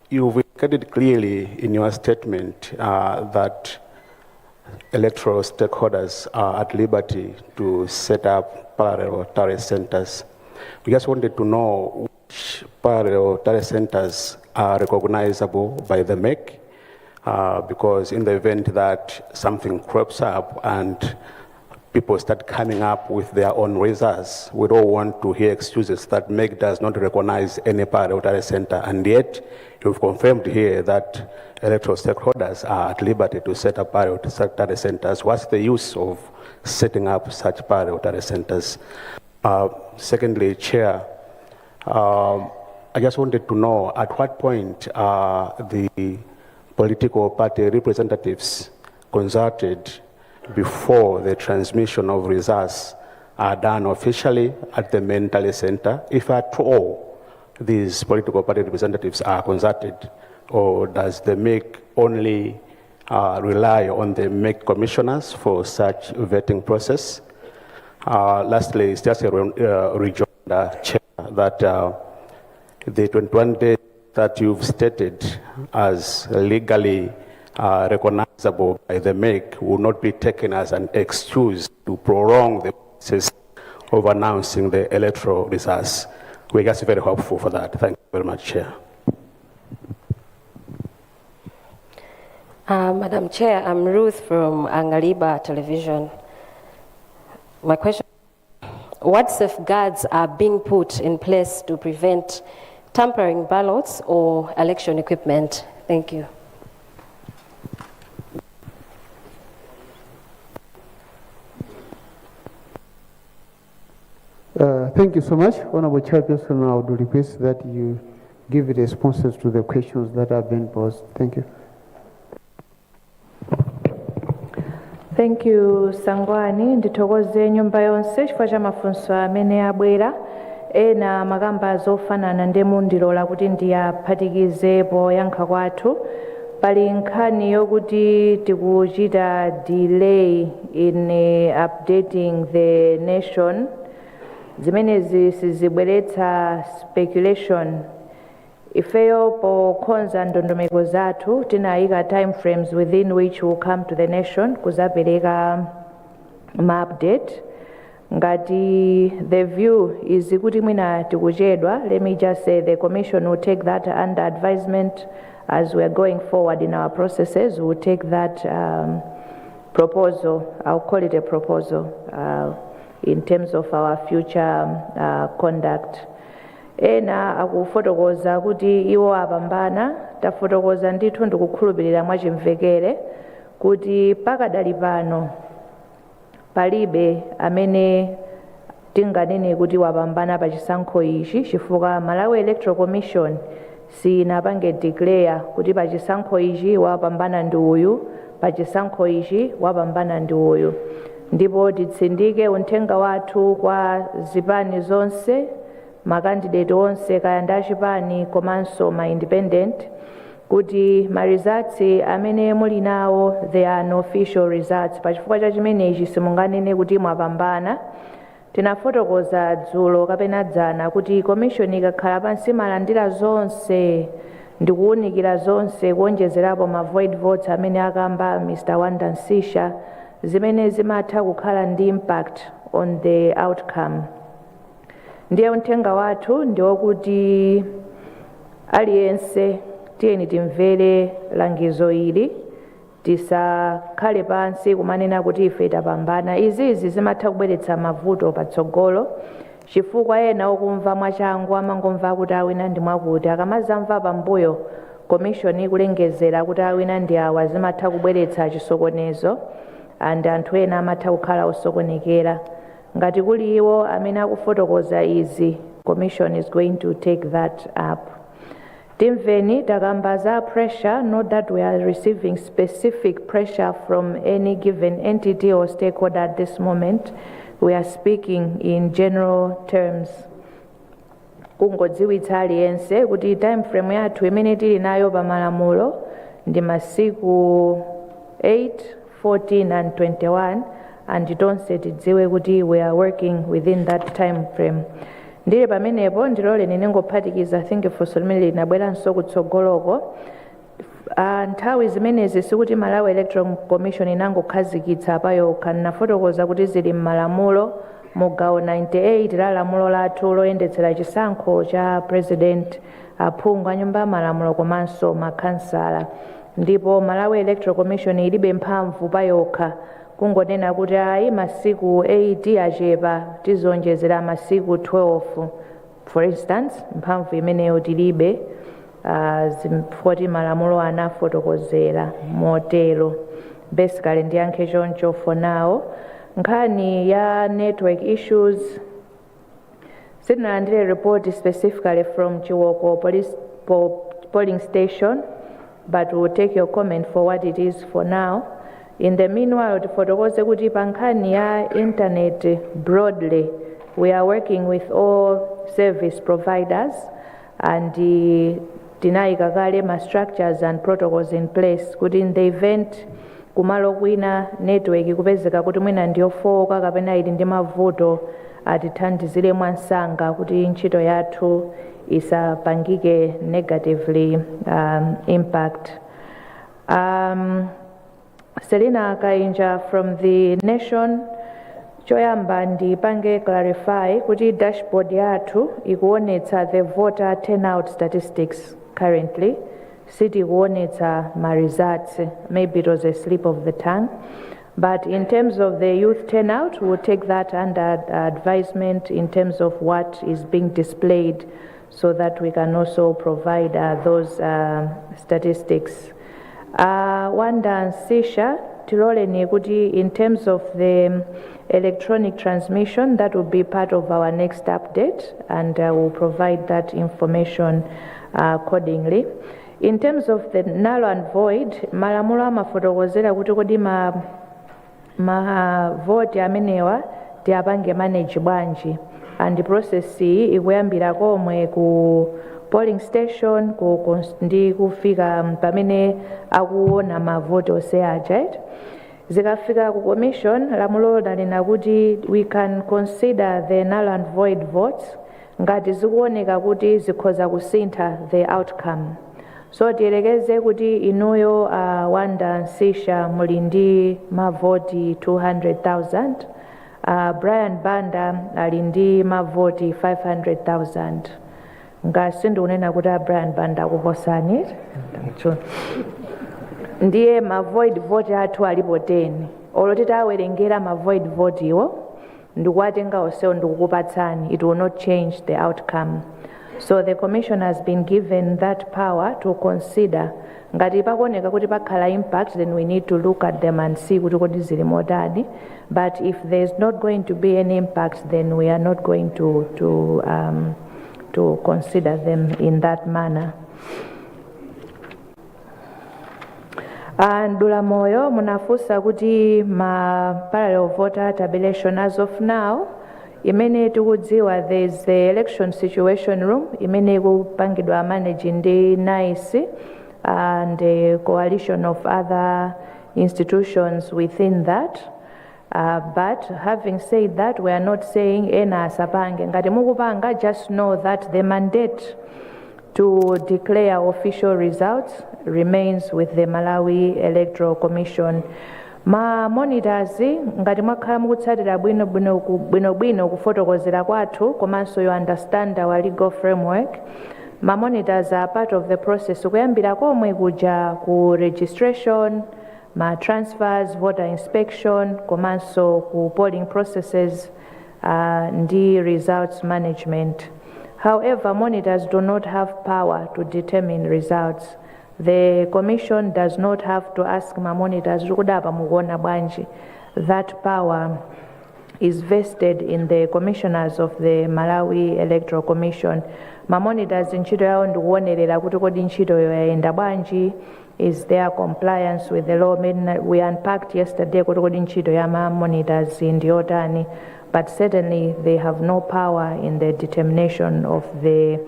Speaker 8: You've indicated clearly in your statement that electoral stakeholders are at liberty to set up parallel tally centers. We just wanted to know which parallel tally centers are recognizable by the MEC, because in the event that something crops up and people start coming up with their own results, we don't want to hear excuses that MEC does not recognize any parallel tally center, and yet you've confirmed here that electoral stakeholders are at liberty to set up parallel tally centers. What's the use of setting up such parallel tally centers? Secondly, Chair, I just wanted to know at what point the political party representatives consulted before the transmission of results are done officially at the main tally center, if at all these political party representatives are consulted, or does the MEC only rely on the MEC commissioners for such vetting process? Lastly, it's just a rejoinder, Chair, that the 21 days that you've stated as legally recognizable by the MEC will not be taken as an excuse to prolong the process of announcing the electoral results. We're just very hopeful for that. Thank you very much, Chair.
Speaker 9: Madam Chair, I'm Ruth from Angaliba Television. My question, what safeguards are being put in place to prevent tampering ballots or election equipment? Thank you.
Speaker 2: Thank you so much. Honorable Chairperson, I would request that you give responses to the questions that have been posed. Thank you.
Speaker 1: Thank you, Sangwani. Nditokoze nyumba yonse chifukwa cha mafunso amene abwera. Ena magamba zofanana ndemundilola kuti ndiyaphatikize poyankha kwathu. Pali nkhani yokuti tikuchita delay in updating the nation. Zimenezi sizibweretsa speculation. Ifeyo pokonza ndondomeko zathu tinayika time frames within which will come to the nation kuzapereka ma-update. Ngati the view is kuti mwina tikuchedwa, let me just say the commission will take that under advisement as we are going forward in our processes. We will take that proposal, I'll call it a proposal, in terms of our future conduct. ena akufotokoza kuti iwo apambana. Tafotokoza ndithu ndikukhulupirira mwachimvekere kuti pakadali pano palibe amene tinganene kuti wapambana pa chisankho ichi, chifukwa Malawi Electoral Commission sinapange declare kuti pa chisankho ichi wapambana ndi uyu, pa chisankho ichi wapambana ndi uyu. Ndipo titsindike uthenga wathu kwa zipani zonse, makandidate onse kaya ndi achipani komanso ma independent, kuti ma results amene muli nawo they are no official results. Pachifukwa cha chimenechi simunganene kuti mwapambana. Tinafotokoza dzulo kapena dzana kuti commission ikakhala pansi malandira zonse ndikuwunikira zonse kuonjezerapo ma void votes amene akamba Mr. Wanda Nsisha, zimene zimatha kukhala ndi impact on the outcome. Ndiye uthenga wathu ndiwokuti aliyense tiyeni timvere langizo ili, tisakhale pansi kumanena kuti ife tapambana. Izizi zimatha kubweretsa mavuto patsogolo, chifukwa ena okumva mwachangu amangomva kuti awina ndi mwakuti, akamazamva pambuyo commission ikulengezera kuti awina ndi awa, zimatha kubweretsa chisokonezo and anthu ena amatha kukhala osokonekera. Ngati kuli iwo amene akufotokoza izi, commission is going to take that up. Timveni takamba za pressure, not that we are receiving specific pressure from any given entity or stakeholder at this moment. We are speaking in general terms. Kungodziwitsa aliyense kuti time frame yathu imene tili nayo pa malamulo ndi masiku 8, 14 and 21, and tonse tidziwe kuti we are working within that time frame. Ndile pamenepo ndilole ninengophatikiza think funso limene linabweranso kutsogoloko. Nthawi zimenezi sikuti Malawi Electoral Commission inangokhazikitsa payokha, nafotokoza kuti zili m'malamulo mugawo 98 la lamulo lathu loyendetsera chisankho cha president, aphungu a nyumba ya malamulo komanso makhansala. Ndipo Malawi Electoral Commission ilibe mphamvu payokha kungonena kuti ayi masiku 8 achepa tizonjezera masiku 12 for instance. Mphamvu imeneyo tilibe, zimfoti malamulo anafotokozera motero. Basically ndiyankhe choncho for now. Nkhani ya network issues, sitinalandire report specifically from Chiwoko polling station, but we'll take your comment for what it is for now. In the meanwhile, tifotokoze kuti pankhani ya internet broadly, we are working with all service providers and tinayika kale ma structures and protocols in place kuti in the event kumalo kwina network kupezeka kuti mwina ndiyofoka kapena ili ndi mavuto, atithandizire mwansanga kuti ntchito yathu isapangike negatively impact. Selina Kainja from the Nation, choyamba ndipange clarify kuti dashboard yathu ikuonetsa the voter turnout statistics currently, siti kuonetsa ma results. Maybe it was a slip of the tongue, but in terms of the youth turnout, we'll take that under advisement in terms of what is being displayed, so that we can also provide those statistics. Wanda Nsisha tilole ni kuti in terms of the electronic transmission, that will be part of our next update, and we'll provide that information accordingly. In terms of the null and void, malamulo amafotokozera kuti kodi ma vote amenewa tiapange manage bwanji, and the process ikuyambira komwe ku polling station ndi kufika pamene akuona mavote onse aja. Zikafika ku commission, lamulo linena kuti we can consider the null and void votes ngati zikuoneka kuti zikhoza kusintha the outcome. So tiyerekeze kuti inuyo Wanda Nsisha muli ndi mavoti 200,000, Brian Banda ali ndi mavoti 500,000. Ngasi ndikunena kuti Brian Banda akuposani, ndiye ma void vote athu alipo 10. Olo titawerengera ma void vote iwo ndikuwatenga onsewo ndikukupatsani, it will not change the outcome. So the commission has been given that power to consider ngati pakuoneka kuti pakhala impact, then we need to look at them and see kuti kodi zili motani. But if there's not going to be any impact, then we are not going to consider them in that manner. And Dula Moyo munafusa kuti ma parallel voter tabulation as of now imene tikudziwa there's the election situation room imene kupangidwa manage ndi NICE and a coalition of other institutions within that. But having said that, we are not saying ena asapange ngati mukupanga, just know that the mandate to declare official results remains with the Malawi Electoral Commission. Ma monitors ngati mwakhala mukutsatira bwino kufotokozera kwathu komanso you understand our legal framework. Ma monitors are part of the process kuyambira komwe kuja ku registration, ma transfers, voter inspection, komanso ku polling processes ndi results management. However, monitors do not have power to determine results. The commission does not have to ask ma monitors kudapa mukuona bwanji. That power is vested in the commissioners of the Malawi Electoral Commission. Ma monitors ntchito yawo ndikuonerera kuti kodi ntchito yoyenda bwanji, is there compliance with the law. We unpacked yesterday kuti kodi ntchito ya ma monitors ndiyotani, but certainly they have no power in the determination of the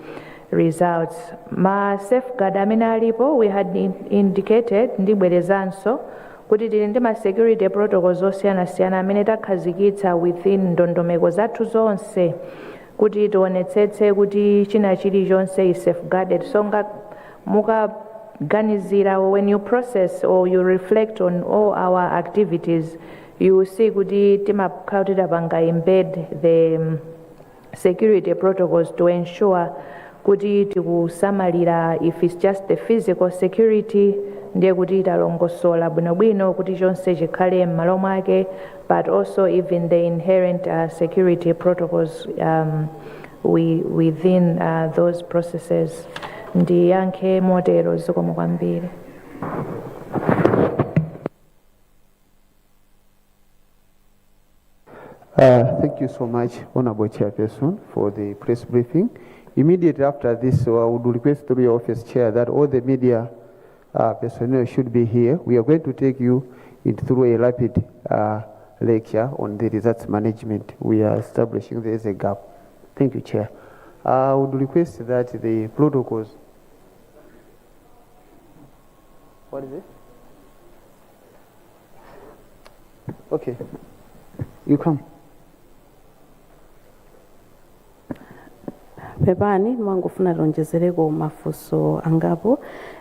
Speaker 1: results. Ma safeguard amene alipo, we had indicated ndibwerezanso kuti tili ndi ma security protocols osiyanasiyana amene takhazikitsa within ndondomeko zathu zonse kuti tionetsetse kuti china chilichonse is safeguarded. So mukaganizira, when you process or you reflect on all our activities, you will see kuti timakhala kuti tapanga embed the security protocols to ensure kuti tikusamalira. If it's just the physical security, ndiye kuti talongosola bwinobwino kuti chonse chikhale m'malo mwake, but also even the inherent security protocols within those processes. Ndiyankhe motero zikomo kwambiri.
Speaker 2: Thank you so much, Honorable Chairperson, for the press briefing. Immediately after this, I would request through your office chair that all the media personnel should be here. We are going to take you through a rapid lecture on the results management. We are establishing there is a gap. Thank you, Chair. I would request that the protocols. What is it? Okay, you come.
Speaker 10: Pepani mwangofuna ronjezereko mafunso angapo.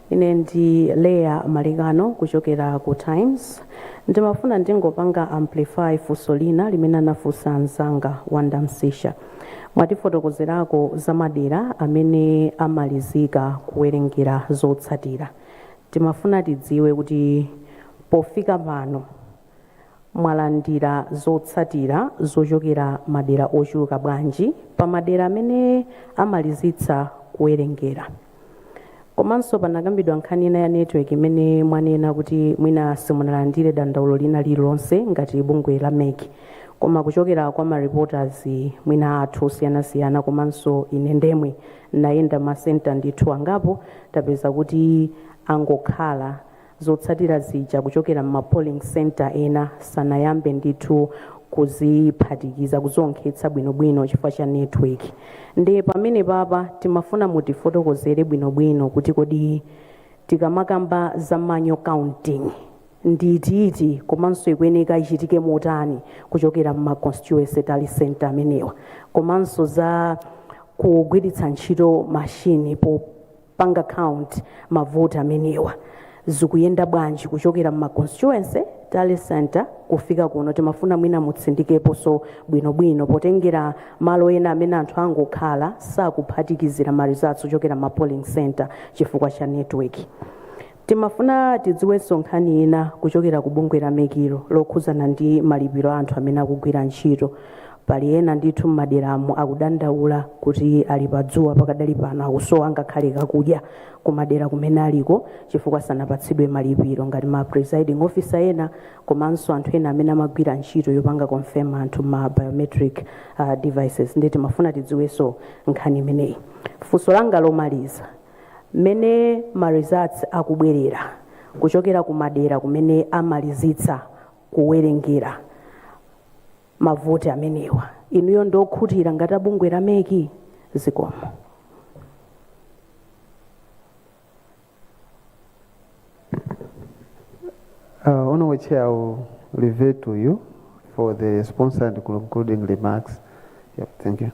Speaker 10: Ine ndi Leah Maligano kuchokera ku Times. Ndimafuna ndingopanga amplify funso lina limene anafunsa anzanga Wanda Msisha. Mwatifotokozerako za madera amene amalizika kuwerengera zotsatira. Timafuna tidziwe kuti pofika pano mwalandira zotsatira zochokera madera ochuluka bwanji pa madera amene amalizitsa kuwerengera. Komanso panakambidwa nkhani ina ya network imene mwanena kuti mwina simunalandire dandaulo lina lililonse ngati bungwe la MEC, koma kuchokera kwa ma reporters mwina athu osiyanasiyana komanso ine ndemwe nayenda masenta ndithu angapo tapeza kuti angokhala zotsatira zija kuchokera ma polling center ena sanayambe ndithu kuziphatikiza kuzonkhetsa bwinobwino chifukwa cha network. Ndiye pamene papa timafuna mutifotokozere bwinobwino kuti kodi tikamakamba za manual counting nditiiti komanso ikuyeneka ichitike motani kuchokera ma constituency tally center amenewa, komanso za kugwiritsa ntchito machine popanga count mavoti amenewa zikuyenda bwanji kuchokera ma constituency tally center kufika kuno. Timafuna mwina mutsindikepo so bwinobwino potengera malo ena amene anthu angokhala sakuphatikizira ma results kuchokera ma polling center chifukwa cha network. Timafuna tidziwenso nkhani ina kuchokera ku bungwe la MEC lokhuzana ndi malipiro anthu amene akugwira ntchito. pali ena ndithu m'maderamu akudandaula kuti ali padzuwa pakadali pano akusowa ngakhale kakudya kumadera kumene aliko chifukwa sanapatsidwe malipiro ngati ma presiding officer ena komanso anthu ena amene amagwira ntchito yopanga confirm anthu ma biometric devices. Ndeti mafuna tidziwenso nkhani imeneyi. Funso langa lomaliza, mmene ma results akubwerera kuchokera kumadera kumene amalizitsa kuwerengera mavoti amenewa, inuyo ndokhutira ngati abungwe la meki zikomo.
Speaker 2: Honorable Chair, I will revert to you for the response and concluding remarks. Yep, thank you.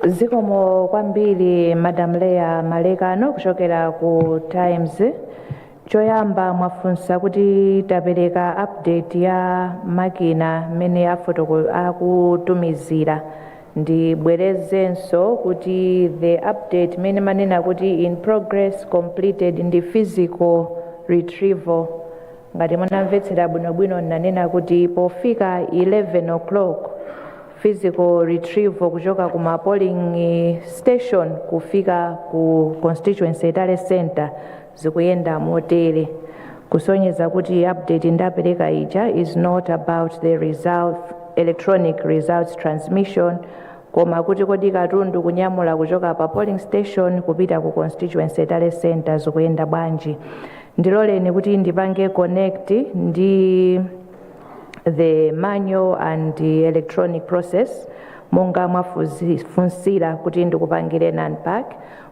Speaker 1: Zikomo kwambiri Madam Leah Malekano kuchokera ku Times. Choyamba mwafunsa kuti tapereka update ya makina mene akutumizira ndibwerezenso kuti the update mene manena kuti in progress completed ndi physical retrieval. Ngati munamvetsera bwinobwino nanena kuti pofika 11 o'clock physical retrieval kuchoka kuma polling station kufika ku constituency tale center zikuyenda motere, kusonyeza kuti update ndapereka ija is not about the result electronic results transmission, koma kuti kodi katundu kunyamula kuchoka pa polling station kupita ku constituency tale center zikuyenda bwanji. Ndiloleni kuti ndipange connect ndi the manual and the electronic process monga mwafunsira kuti ndikupangire unpack.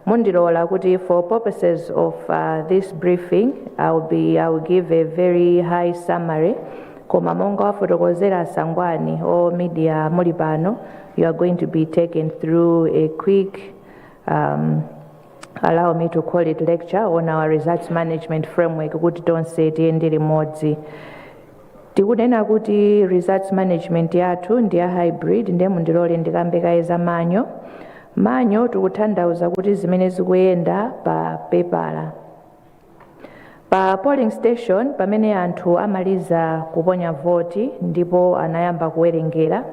Speaker 1: Mundilola kuti for purposes of this briefing I will give a very high summary, koma monga wafotokozera Sangwani or media muli pano, you are going to be taken through a quick allow me to call it lecture on our results management framework kuti tonse tiyende limodzi. Tikunena kuti results management yathu ndi ya hybrid, ndiye mundilole ndikambekaiza manyo tikutanthauza kuti zimene zikuyenda pa pepala. Pa polling station pamene anthu amaliza kuponya voti ndipo anayamba kuwerengera,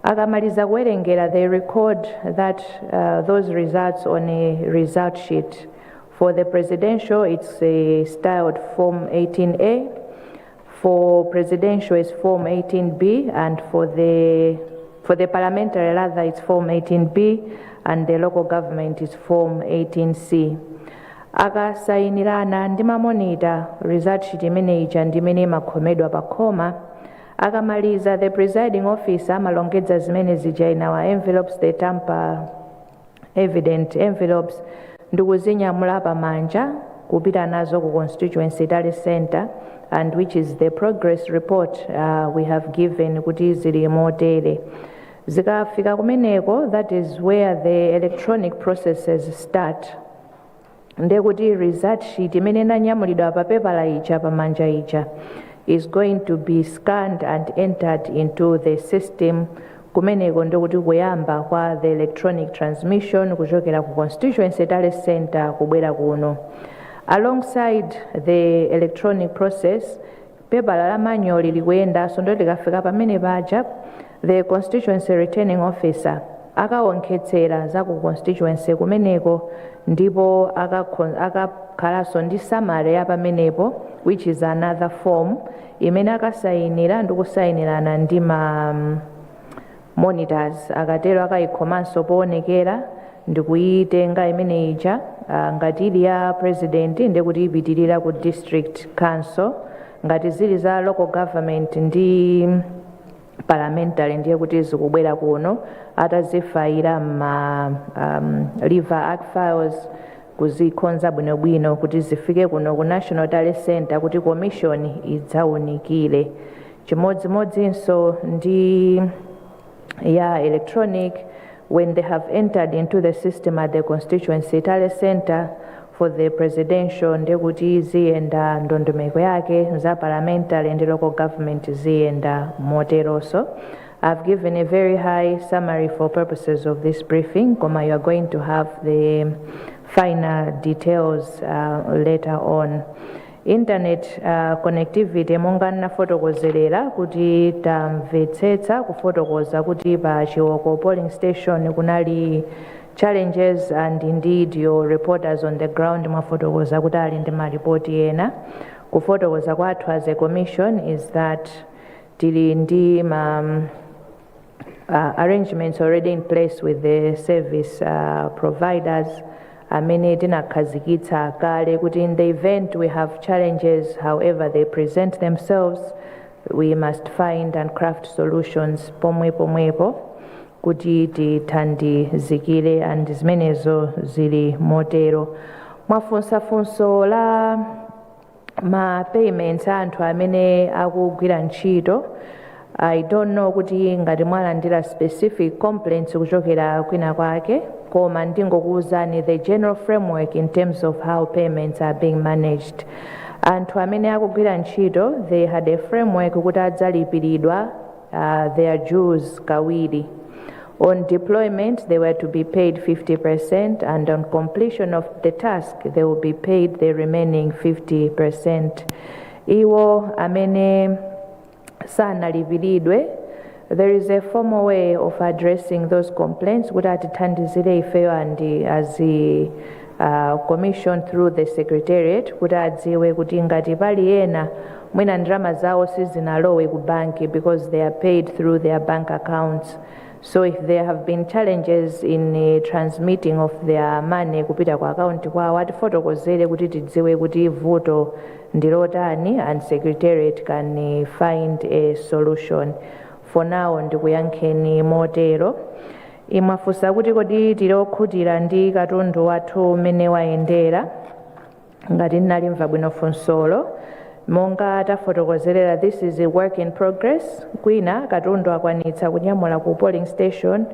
Speaker 1: akamaliza kuwerengera they record that those results on a result sheet. For the presidential it's styled form 18A, for presidential it's form 18B, and for the parliamentary rather it's form 18B, and the local government is form 18C. Akasayinirana ndi mamonita result sheet imene ija ndimene makhomedwa pa khoma. Akamaliza the presiding officer amalongedza zimene zija in our envelopes, the tamper evident envelopes, ndikuzinyamula pamanja kupita nazo ku constituency tale center, and which is the progress report we have given kuti zili motere. Zikafika kumeneko, that is where the electronic processes start. Ndekuti result sheet imene nanyamulidwa pa pepala ija pamanja ija is going to be scanned and entered into the system. Kumeneko ndekuti kuyamba kwa the electronic transmission kuchokera ku constituency tale center kubwera kuno. Alongside the electronic process, pepala la manual likuyenda, so ndo likafika pamene paja the constituency returning officer akaonkhetsera za ku constituency kumeneko, ndipo akakhalaso ndi summary ya pamenepo, which is another form imene akasayinira ndikusayinirana ndi ma monitors. Akatero akayikhomanso poonekera ndikuyitenga imene ija ngati ili ya president ndekuti ipitirira ku district council, ngati zili za local government ndi parliamentary ndiye kuti zikubwera kuno atazifayira ma liver act files kuzikonza bwinobwino kuti zifike kuno ku national tally center kuti commission idzaunikire. Chimodzimodzinso ndi ya electronic, when they have entered into the system at the constituency tally center for the presidential ndekuti ziyenda ndondomeko yake, za parliamentary and local government ziyenda moteroso. I've given a very high summary for purposes of this briefing, koma you are going to have the final details later on. internet connectivity monga nafotokozerera kuti tamvetsetsa kufotokoza kuti pa Chiwoko polling station kunali challenges, and indeed your reporters on the ground mwafotokoza kuti ali ndi maripoti ena. Kufotokoza kwathu as a commission is that tili ndi arrangements already in place with the service providers amene tinakhazikitsa kale kuti in the event we have challenges however they present themselves, we must find and craft solutions pomwepo kuti tithandizikire, and zimenezo zili motero. Mwafunsafunso la ma payments anthu amene akugwira ntchito, I don't know kuti ngati mwalandira specific complaints kuchokera kwina kwake, koma ndingokuwuzani the general framework in terms of how payments are being managed. Anthu amene akugwira ntchito, they had a framework kuti adzalipiridwa their dues kawiri. On deployment, they were to be paid 50%, and on completion of the task, they will be paid the remaining 50%. Iwo amene sanalipiridwe, there is a formal way of addressing those complaints kuti atithandizire ifeyo and as a commission through the secretariat kuti adziwe kuti ngati pali ena mwina ndalama zawo sizinalowe ku banki because they are paid through their bank accounts. So if there have been challenges in transmitting of their money kupita kwa account kwawo, atifotokozere kuti tidziwe kuti vuto ndilotani, and secretariat can find a solution. For now ndikuyankheni motero. Imafusa kuti kodi tilokhutira ndi katundu wathu umene wayendera, ngati ndinalimva bwino funsolo. Monga tafotokozerera, this is a work in progress. Kwina katundu akwanitsa kunyamula ku polling station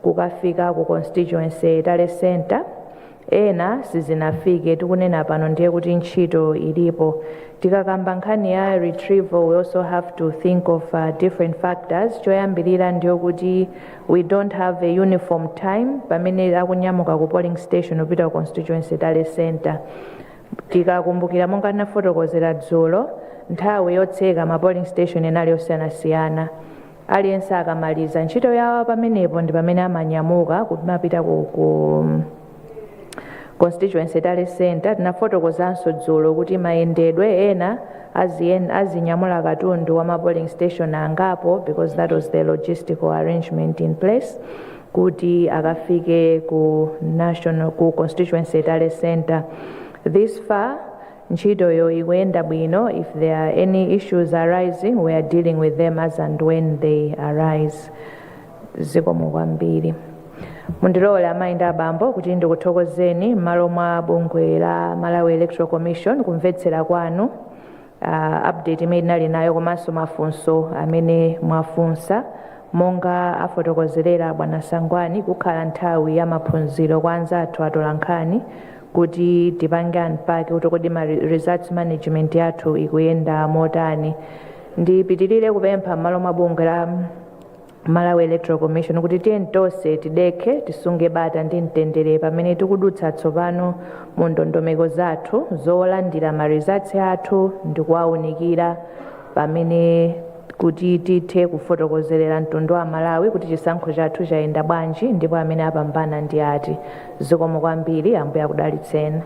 Speaker 1: kukafika ku constituency tale center, ena sizinafike. Tikunena pano ndiye kuti ntchito ilipo. Tikakamba nkhani ya retrieval, we also have to think of different factors. Choyambirira ndiyo kuti we don't have a uniform time pamene akunyamuka ku polling station upita ku constituency tale center. Tikakumbukira monga nafotokozera dzulo, nthawi yotseka ma polling station enali osiyanasiyana. Aliyense akamaliza ntchito yawo pamenepo ndi pamene amanyamuka kumapita ku constituency tale center. Tinafotokozanso dzulo kuti mayendedwe ena azinyamula katundu wa ma polling station angapo, because that was the logistical arrangement in place, kuti akafike ku constituency tale center. This far, ntchito yo ikuyenda bwino. If there are any issues arising, we are dealing with them as and when they arise. Zikomo kwambiri. Mundilole amayi abambo kuti ndikuthokozeni m'malo mwa bungwe la Malawi Electoral Commission kumvetsera kwanu update imene nali nayo komanso mafunso amene mwafunsa. Monga afotokozerera bwana Sangwani, kukhala nthawi ya maphunziro kwa anzathu atolankhani kuti tipange unpack kuti kodi ma results management yathu ikuyenda motani. Ndipitirire kupempha m'malo mwa bungwe la Malawi Electoral Commission kuti tiyeni tonse tidekhe tisunge bata ndi mtendere pamene tikudutsa tsopano mu ndondomeko zathu zolandira ma results athu ndi kuwaunikira, pamene kuti tithe kufotokozerera mtundu wa Malawi kuti chisankho chathu chayenda bwanji ndipo amene apambana ndi ati. Zikomo kwambiri, Ambuye akudalitseni.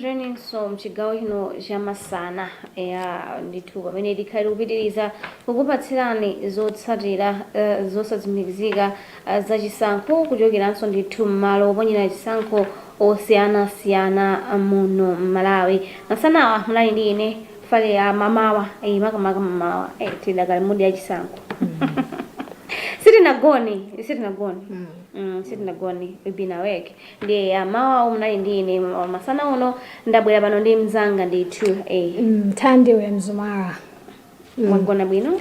Speaker 11: timveninso mchigawo chino chamasana ya ndithu pamene tikhali kupitiriza kukupatsirani zotsatira zosatsimikizika za chisankho kuchokeranso ndithu m'malo oponyera chisankho osiyanasiyana muno m'Malawi. Masanawa munali ndi ine fale ya mamawa makamaka mamawa tidakali mudi ya chisankho sitinagoni we've been awake ndi mawa munali ndi ine masana uno ndabwera pano ndi mzanga ndithu
Speaker 12: Thandi we Mzumara
Speaker 11: mwagona bwino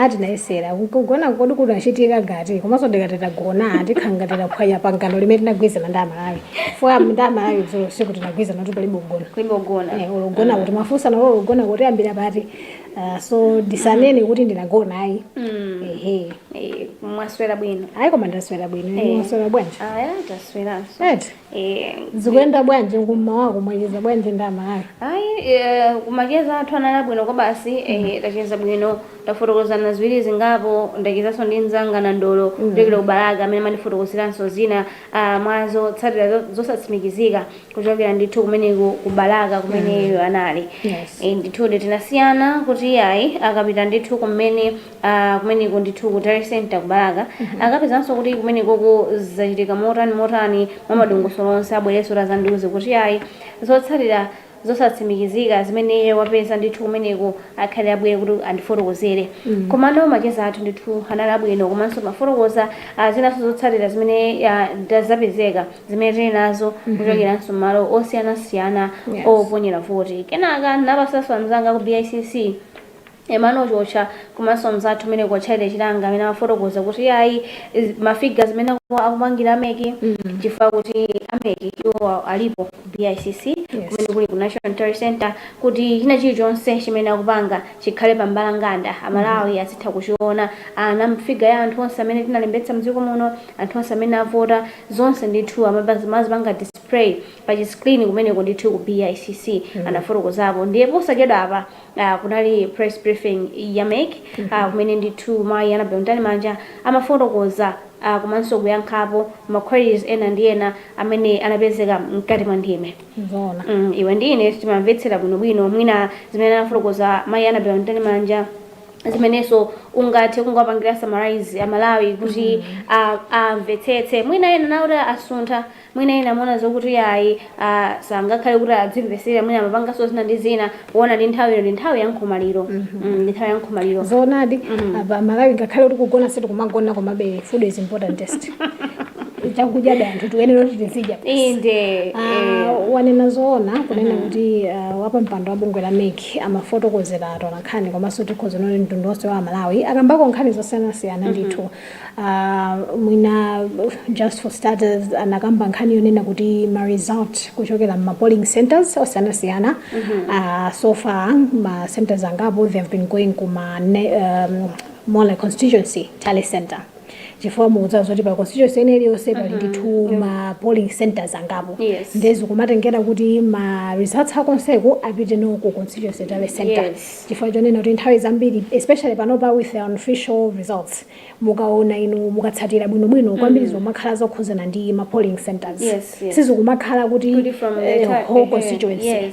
Speaker 12: ati naisera kugona kodi kuti achitika ngati komanso ndikateta gona ndikhangatira kuphwanya pangano limene tinagwizana ndi Amalawi fwa ndi Amalawi dzulo siku tinagwizana kuti palibe ugona ulogona kuti mafunsana ulogona kuti ambira pati so ndisanene kuti ndinagona ayi
Speaker 11: mwaswera bwino
Speaker 12: ayi koma ndaswera bwino mwaswera bwanji
Speaker 11: tasweranso
Speaker 12: zikuyenda bwanji kummawa kumwacheza bwanji ndi Amalawi
Speaker 11: ayi kumacheza athu anali bwino kwa basi tacheza bwino tafotokozana ziwiri zingapo ndachezanso ndi mzanga na ndolo kuchokera kubalaga amene mandifotokozeranso zina mwazo tsatira zosatsimikizika kuchokera ndithu kumeneko kubalaga kumeneyo anali ndithu tinasiyana kuti ayi akapita ndithu kumeneko ndithu ku Tare Center kubalaga akapezanso kuti kumeneko zachitika motani mwa madongosolo onse abwereso tazandiuze kuti ayi zotsatira zosatsimikizika zimene wapeza ndithu kumeneko akhale abwere kuti andifotokozere komano macheza athu ndithu anali abwino komanso mafotokoza zinanso zotsatira zimene zapezeka zimene tili nazo kuchokeranso malo osiyanasiyana oponyera voti kenaka napasanso mzanga ku BICC Emano chocha komanso mzathu umene kwatchaire chilanga amene amafotokoza kuti ayi mafiga zimene akumangira ameki chifukwa kuti ameki iwo alipo BICC kumene kuli ku National Tare Center kuti china chilichonse chimene akupanga chikhale pambalanganda Amalawi azitha kuchiona na mafiga ya anthu onse amene tinalembetsa mdziko muno anthu onse amene avota zonse ndithu amazipanga display pa screen kumeneko ndithu ku BICC anafotokozapo ndiye posachedwa apa kunali press briefing ya MEC kumene ndithu mayi Anabel Manja amafotokoza komanso kuyankhapo ma-queries ena ndi ena amene anapezeka mkati mwa ndime iwe ndi ine timamvetsera bwinobwino mwina zimene anafotokoza mayi Anabel Manja zimeneso ungathe kungapangira summarize Amalawi kuti amvetsetse mwina ena nauti asuntha mwina ena amona zokuti ayi sangakhale kuti adzimvesera mwina amapangaso zina ndi zina kuona ndi nthawi ya nkhomaliro
Speaker 12: zoonadi apa Amalawi ngakhale kuti kugona situ kumagona komabe food is importantest chakudya danthu tuyenera kuti tizidya wanena zoona kunena kuti wapa mpando wa bungwe la MEC amafotokozera atolankhani komanso tikhoza noti mtundu wonse wa Amalawi akambako nkhani zosiyanasiyana ndithu mwina just for starters anakamba nkhani yonena kuti ma result kuchokera ma polling centers osiyanasiyana so far ma centers angapo they have been going kuma more like constituency Tare Center chifukwa mukudziwa zoti pa constituency ene yonse pali ndithu ma polling centers angapo ndezi kumatengera kuti ma results akonseko apite no ku constituency Tare Center chifukwa chonena kuti nthawi zambiri especially panopa with the unofficial results mukaona inu mukatsatira bwinobwino kwambiri zomakhala zokhuzana ndi ma polling centers sizikumakhala kuti whole constituency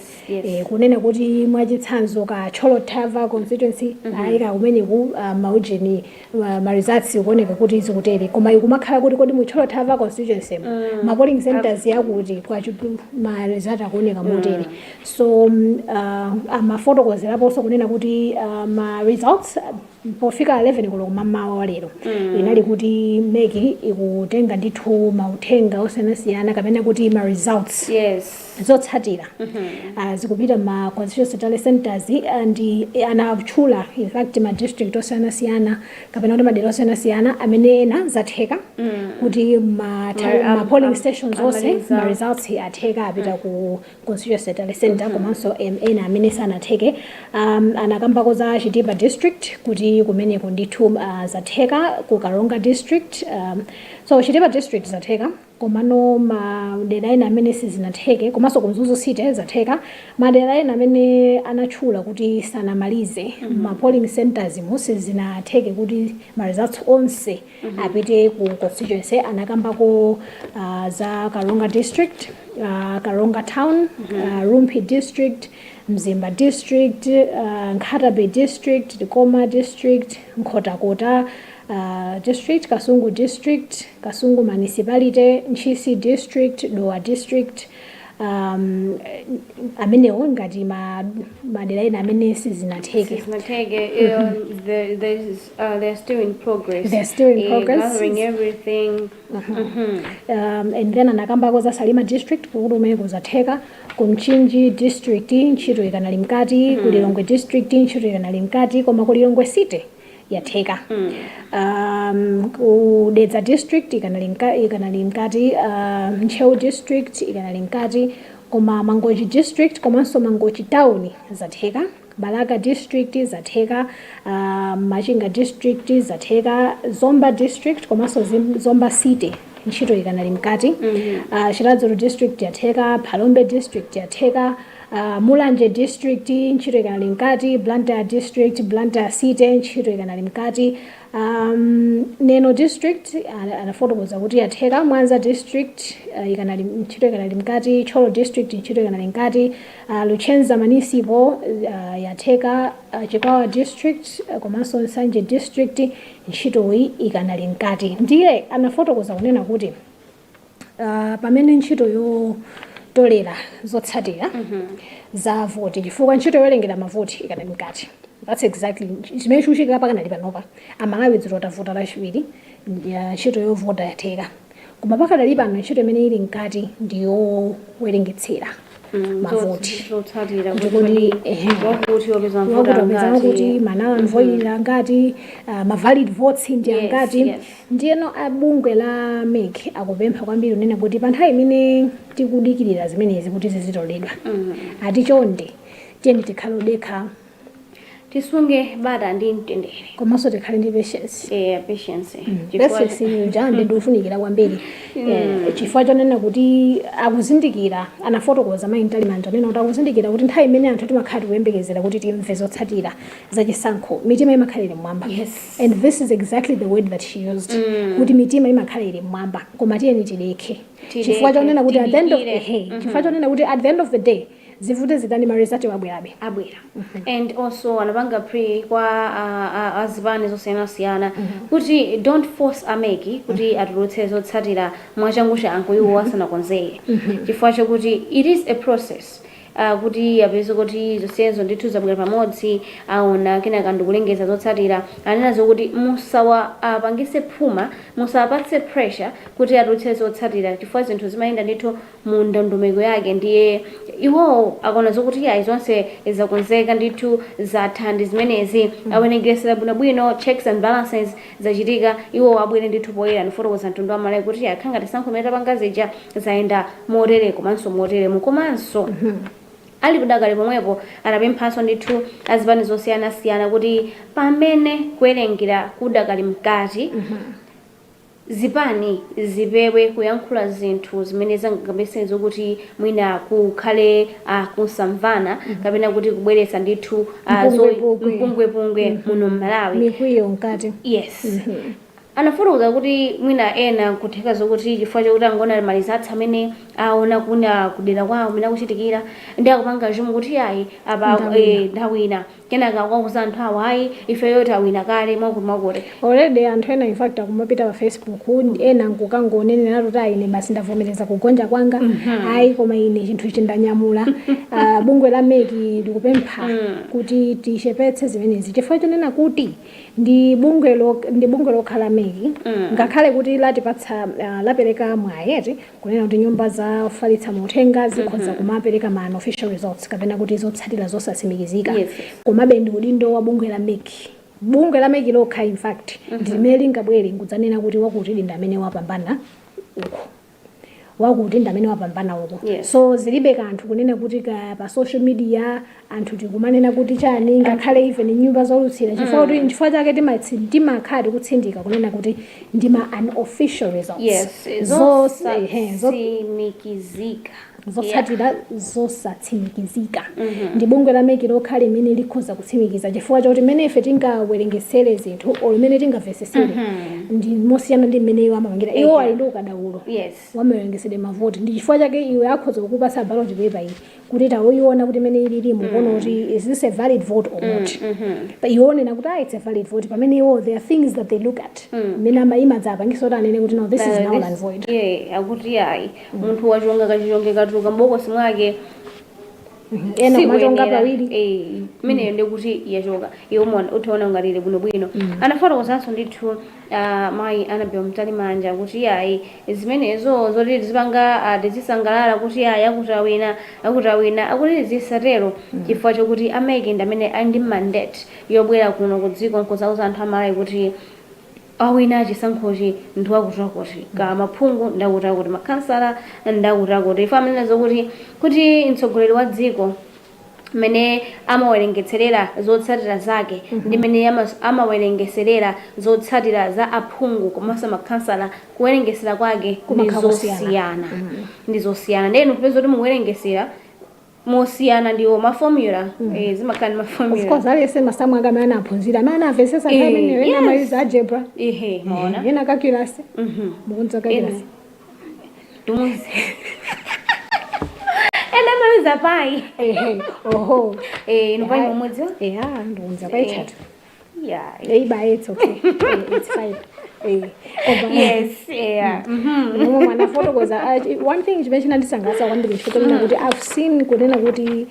Speaker 12: kunena kuti mwachitsanzo ka Cholotava constituency ayika kumeneku maujeni ma results kuoneka kuti zikutere koma ikumakhala kuti kodi mu Cholotava constituency ma polling centers yakuti kwachupu ma result akuoneka motere so amafotokozeraponso kunena kuti ma results pofika 11 koloko mamawa lero inali kuti MEC ikutenga ndithu mauthenga osiyanasiyana kapena kuti ma results zotsatira zikupita ma constituency Tare Centers ndi anatchula in fact ma district osiyanasiyana kapena kuti madera osiyanasiyana amene ena zatheka kuti ma polling stations onse ma results atheka apita ku constituency Tare Center komanso ena amene sanatheke anakambako za Chitipa district kuti kumeneko ndithu zatheka ku Karonga district so Chitipa district zatheka komano madera ena amene sizinatheke komanso kumzuzu city zatheka madera ena amene anatchula kuti sanamalize ma polling centers monse zinatheke kuti ma results onse apite ku constituency anakambako za Karonga district Karonga Town, Rumpi District, Mzimba District, Nkatabe District, Likoma District, Nkhotakota District, Kasungu District, Kasungu Municipality, Nchisi District, Doa District, amenewo ngati madera ena amene sizinatheke.
Speaker 11: They're still in progress.
Speaker 12: They're still in progress.
Speaker 11: Gathering everything.
Speaker 12: And then anakambako za Salima District kuti umene kuzatheka, ku Mchinji District ntchito ikanali mkati, ku Lilongwe District ntchito ikanali mkati, koma ku Lilongwe City yatheka. Ku Dedza District ikanali mkati, Nchewu District ikanali mkati, koma Mangochi District komanso Mangochi Town zatheka. Balaga District zatheka, Machinga District zatheka, Zomba District komanso Zomba City ntchito ikanali mkati, Chiradzulu District yatheka, Phalombe District yatheka, Mulanje District ntchito ikanali mkati, Blantyre District, Blantyre City ntchito ikanali mkati, Neno District anafotokoza kuti yatheka, Mwanza District ntchito ikanali mkati, Cholo District ntchito ikanali mkati, Luchenza Municipal yatheka, Chikwawa District komanso Nsanje District ntchito ikanali mkati. Ndiye anafotokoza kunena kuti pamene ntchito yotolera zotsatira za voti chifukwa ntchito yowerengera mavoti ikanali mkati. That's exactly chimene chuchitika pakanali panopa. Amalawi dzulo tavota lachiwiri, ntchito yovota yatheka, koma pakanali pano ntchito imene ili mkati ndiyowerengetsera mavoti. Wakutopeza kuti manala mvoyira ngati, mavalid votes ndi angati. Ndiyeno abungwe la MEC akupempha kwambiri unena kuti pa nthawi imene tikudikirira zimenezi kuti zizitoledwa, atichonde tiyeni tikhale odekha,
Speaker 11: tisunge bata ndi mtendere,
Speaker 12: komanso tikhale ndi patience.
Speaker 11: Patience.
Speaker 12: Patience ndi ndofunikira kwambiri. Chifukwa chonena kuti akuzindikira, anafotokoza maintalimanja anena kuti akuzindikira kuti nthawi imene anthu timakhala tikuyembekezera kuti timve zotsatira zachisankho, mitima imakhala ili mmwamba. And this is exactly the word that she used, kuti mitima imakhala ili mmwamba, koma tiyeni tidekhe. Chifukwa chonena kuti at the end of the day zivute zitani maresult abwera.
Speaker 11: And also anapanga pray kwa azibani zosiyanasiyana kuti don't force ameki kuti atulutse zotsatira mwachangusha angoyiwo asanakonzeke, chifukwa chokuti it is a process. Kuti apeze kuti zonsezo ndithu zabwera pamodzi, aona kenaka ndikulengeza zotsatira, anena zokuti musawapangise phuma, musawapatse pressure kuti atulutse zotsatira, chifukwa zinthu zimayenda ndithu mu ndondomeko yake. Ndiye iwo akona zokuti ayi zonse zakonzeka ndithu zatha ndi zimenezi, awerengesera bwinobwino, checks and balances zachitika, iwo abwere ndithu poyera ndifotokoza mtundu wa Malawi kuti akhanga tisankho imene tapanga zija zayenda motere komanso moteremu. Komanso ali kudakali pomwepo anapemphanso ndithu azibani zosiyanasiyana kuti pamene kuwerengera kudakali mkati, zipani zipewe kuyankhula zinthu zimene zangakambesenizo kuti mwina kukhale kusamvana kapena kuti kubweretsa ndithu mpungwepungwe muno Malawi.
Speaker 12: Mikwiyo mkati.
Speaker 11: Yes. Anafotokoza kuti mwina ena kutheka zokuti chifukwa chokuti angona malizatsi amene aona kuna kudera kwawo amene akuchitikira ndi akupanga chomwe kuti ayi apa ndawina, kenaka kwakuza anthu awo ayi ifeyo tawina kale mwakuti.
Speaker 12: Already anthu ena in fact akumapita pa Facebook ena nkukangonenera kuti ayi ine basi ndavomereza kugonja kwanga, ayi koma ine chinthu ichi ndanyamula. Bungwe la MEC likupempha kuti tichepetse zimenezi, chifukwa chonena kuti ndi bungwe lokhala MEC, ngakhale kuti latipatsa lapereka mwayeti kunena kuti nyumba za ufalitsa mauthenga zikhoza kumapereka ma unofficial results kapena kuti zotsatira zosasimikizika, komabe ndi udindo wa bungwe la MEC. Bungwe la MEC lokha in fact ndi limene lingabwere kudzanena kuti wakuti ndi amene wapambana uko, wakuti ndi amene wapambana uko. So zilibe kanthu kunena kuti pa social media anthu tikumanena kuti chani, ngakhale even nyumba zolutsira, chifukwa chake timakhala tikutsindika kunena kuti ndima unofficial results.
Speaker 11: Zosimikizika.
Speaker 12: zotsatira zosatsimikizika ndi bungwe la meki lokha limene likhoza kutsimikiza chifukwa choti mmene ife tingawerengesere zinthu or mmene tingamvesesere ndi mosiyana ndi mmene iwo amapangira iwo ali ndi ukadaulo wamawerengesere mavoti ndi chifukwa chake iwe akhoza kukupasa ballot paper iyi kuti tawoiona kuti mmene ilili mukuona kuti is this a valid vote or not but iwonena kuti it's a valid vote pamene iwo there are things that they look at mmene amayimadza apangiso kuti anene kuti no this is null and void
Speaker 11: akuti ayi munthu wachonga kachilonge katuluka mbokosi mwake
Speaker 12: ena kumachonga pawiri
Speaker 11: imeneyo ndi kuti yachoka iwo utaona ungalire bwinobwino anafotokozanso ndithu mayi anabela mtalimanja kuti ayi zimenezo zoti zipanga tizisangalala kuti ayi akuti awina akuti zisatero chifukwa chokuti ameki ndi amene ali ndi mandate yobwera kuno ku dziko nkuzauza anthu amalawi kuti awina chisankhochi ndi wakuti kuti kama phungu ndakuti kuti makhansala ndakuti kuti ife amenezo kuti mtsogoleri wa dziko mene amawerengetserera zotsatira zake ndi mene amawerengeserera zotsatira za aphungu komanso makhansala kuwerengesera kwake ndizosiyana ndenu kupeza kuti muwerengesera mosiyana ndiwo maformula zimakhala maformula
Speaker 12: of course alese masamu anga amene anaphunzira amene amvesesa kamene ena amayiza algebra
Speaker 11: maona
Speaker 12: ena calculus mukunza calculus
Speaker 11: tumuzi ena amayiza pai
Speaker 12: oho
Speaker 11: inopai momwezi
Speaker 12: ndunza paitatu eiba it's okay it's fine
Speaker 11: yes
Speaker 12: mwana fotokoza one thing chimene ndisangasa kwambiri chifukwa kuti I've seen kunena kuti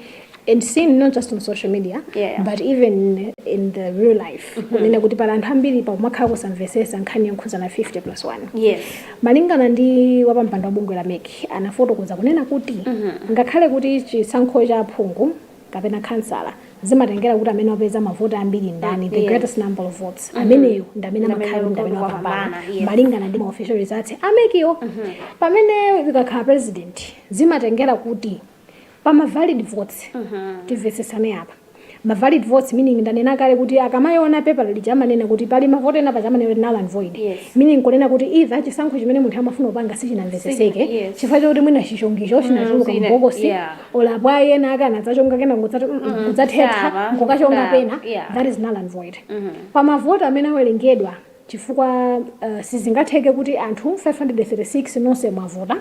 Speaker 12: and seen not just on social media but even in the real life kunena kuti pala anthu ambiri pakumakhala kusamvesesa nkhani yokhuzana 50+1 malingana ndi wapampando wa bungwe la meki anafotokoza kunena kuti ngakhale kuti chisankho cha aphungu kapena khansala zimatengera kuti amene wapeza mavoti ambiri ndani the greatest number of votes ameneyo ndi amene amakhala ndi amene wapambana malingana ndi maofficial results amekiyo pamene ikakhala president zimatengera kuti pama valid votes timvesesane apa ma valid votes meaning ndanena kale kuti akamayiona paper lija amanena kuti pali mavoti ena pachamanena null and void meaning kunena kuti either chisankho chimene munthu amafuna kupanga sichinamveseseke chifukwa choti mwina chichongicho chinatuluka mbokosi olapo ayena akana dzachonga kena kudzathetha ngokachonga pena that is null and void pamavoti amene awerengedwa chifukwa sizingatheke kuti anthu 536 nonse mwavota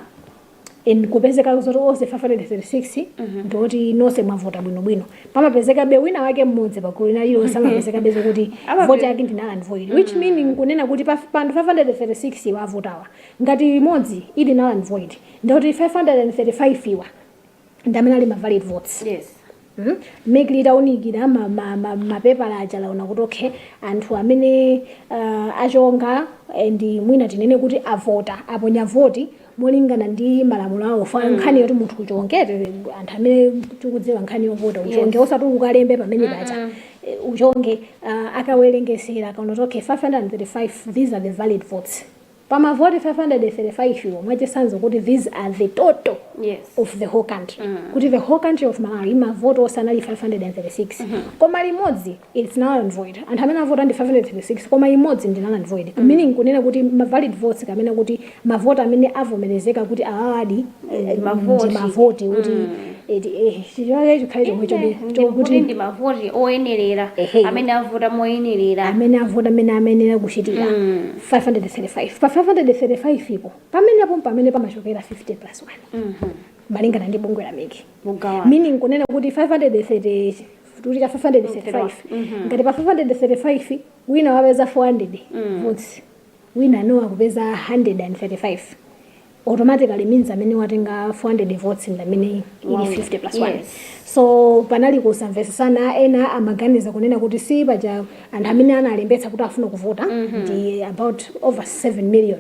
Speaker 12: kupezeka kuti onse 536 ndoti nonse mwavota bwinobwino pamapezeka be wina wake mmodzi pagulu lililonse amapezeka bezo kuti vote yake ndi null and void which meaning kunena kuti panthu 536 wavotawa ngati imodzi ili null and void ndoti 535 iwa ndi amene ali ma valid votes meki litaunikira mapepala aja laona kuti okay anthu amene achonga ndi mwina tinene kuti avota aponya voti molingana ndi malamulo awo fa nkhani yoti munthu uchongete anthu amene tikudziwa nkhani yovota uchonge osati ukalembe pamene pacha uchonge akawerengesera akaona kuti okay 535 these are the valid votes pamavoti 535 iwo mwachisanzo kuti these are the total of the whole country kuti the whole country of Malawi mavoti osanali 536 koma limodzi it's null and void anthu amene avota ndi 536 koma imodzi ndi null and void meaning kunena kuti ma valid votes kamena kuti mavoti amene avomerezeka kuti awadi mavoti kuti chichake chikhale
Speaker 11: chomwe ndi mavoti oyenerera amene avota moyenerera
Speaker 12: amene avota amene amenera kuchitira 535 pa 535 ipo pamene pamachokera 50+1 malingana ndi bungwe la meki meaning kunena kuti 530 tulika 535 ngati pa 535 wina wapeza 400 votes wina no akupeza 135 automatically means amene watenga 400 votes ndi amene ili 50+1 so panali kusamvesesana ena amaganiza kunena kuti si paja anthu amene analembetsa kuti afuna kuvota ndi about over 7 million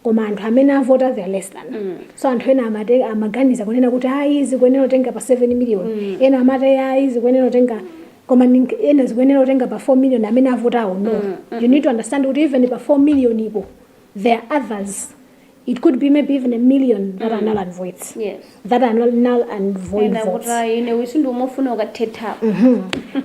Speaker 12: koma anthu amene avota they are less than so anthu ena amaganiza kunena kuti izi kuyenera kutenga pa 7 million ena amati izi kuyenera kutenga koma ena zikuyenera kutenga pa 4 million amene avotawo no you need to understand kuti even pa 4 million ipo there are others. It could be maybe even 1 million that are null and voids. That are null and void votes.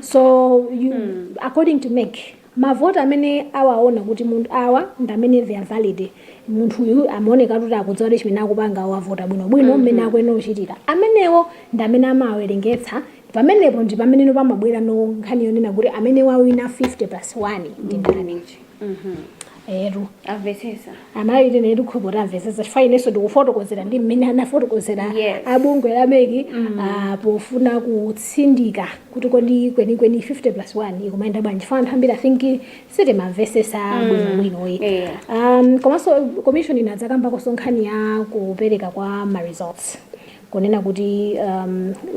Speaker 12: So you, according to MEC, mavoti amene awaona kuti munthu awa ndi amene they are valid munthu uyu amaoneka kuti akudziwa kuti chimene akupanga awavota bwinobwino mmene akuyenera kuchitira amenewo ndi amene amawerengetsa pamenepo ndi pamene pamabwera nkhani yonena kuti amene wawina 50+1 ndi ndani eru
Speaker 11: amvesesa
Speaker 12: amaiti nedu khobora amvesesa chifayineso ndikufotokozera ndi mmene anafotokozera abungwe la meki pofuna kutsindika kuti kodi kwenikweni 50+1 ikumayenda bwanji fana ambiri I think sitimamvesesa bwinobwinoyi komanso commission inadzakambako nkhani ya kupereka kwa ma results kunena kuti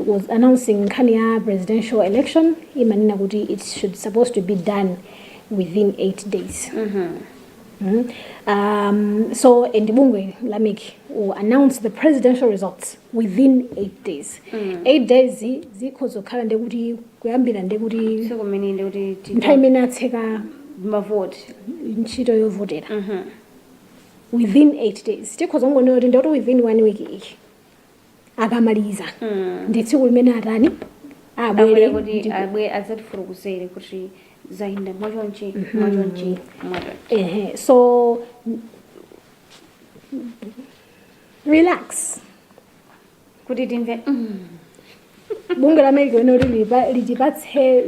Speaker 12: was announcing nkhani ya presidential election imanena kuti it should supposed to be done within 8 days. So Ndibungwe Lamik will announce the presidential results within 8 days. 8 days zikhozokhala ndekuti kuyambira ndekuti
Speaker 11: sokumeninde kuti
Speaker 12: nthawi imene atseka
Speaker 11: mavoti
Speaker 12: ntchito yovotera within 8 days tikhozongonewa kuti ndekuti within 1 week iki akamaliza ndi tsiku limene atani abwere
Speaker 11: kuti adzatifurukusere kuti zainda mwachonchi
Speaker 12: so relax
Speaker 11: kuti timve
Speaker 12: bunge la Meki wena litipatse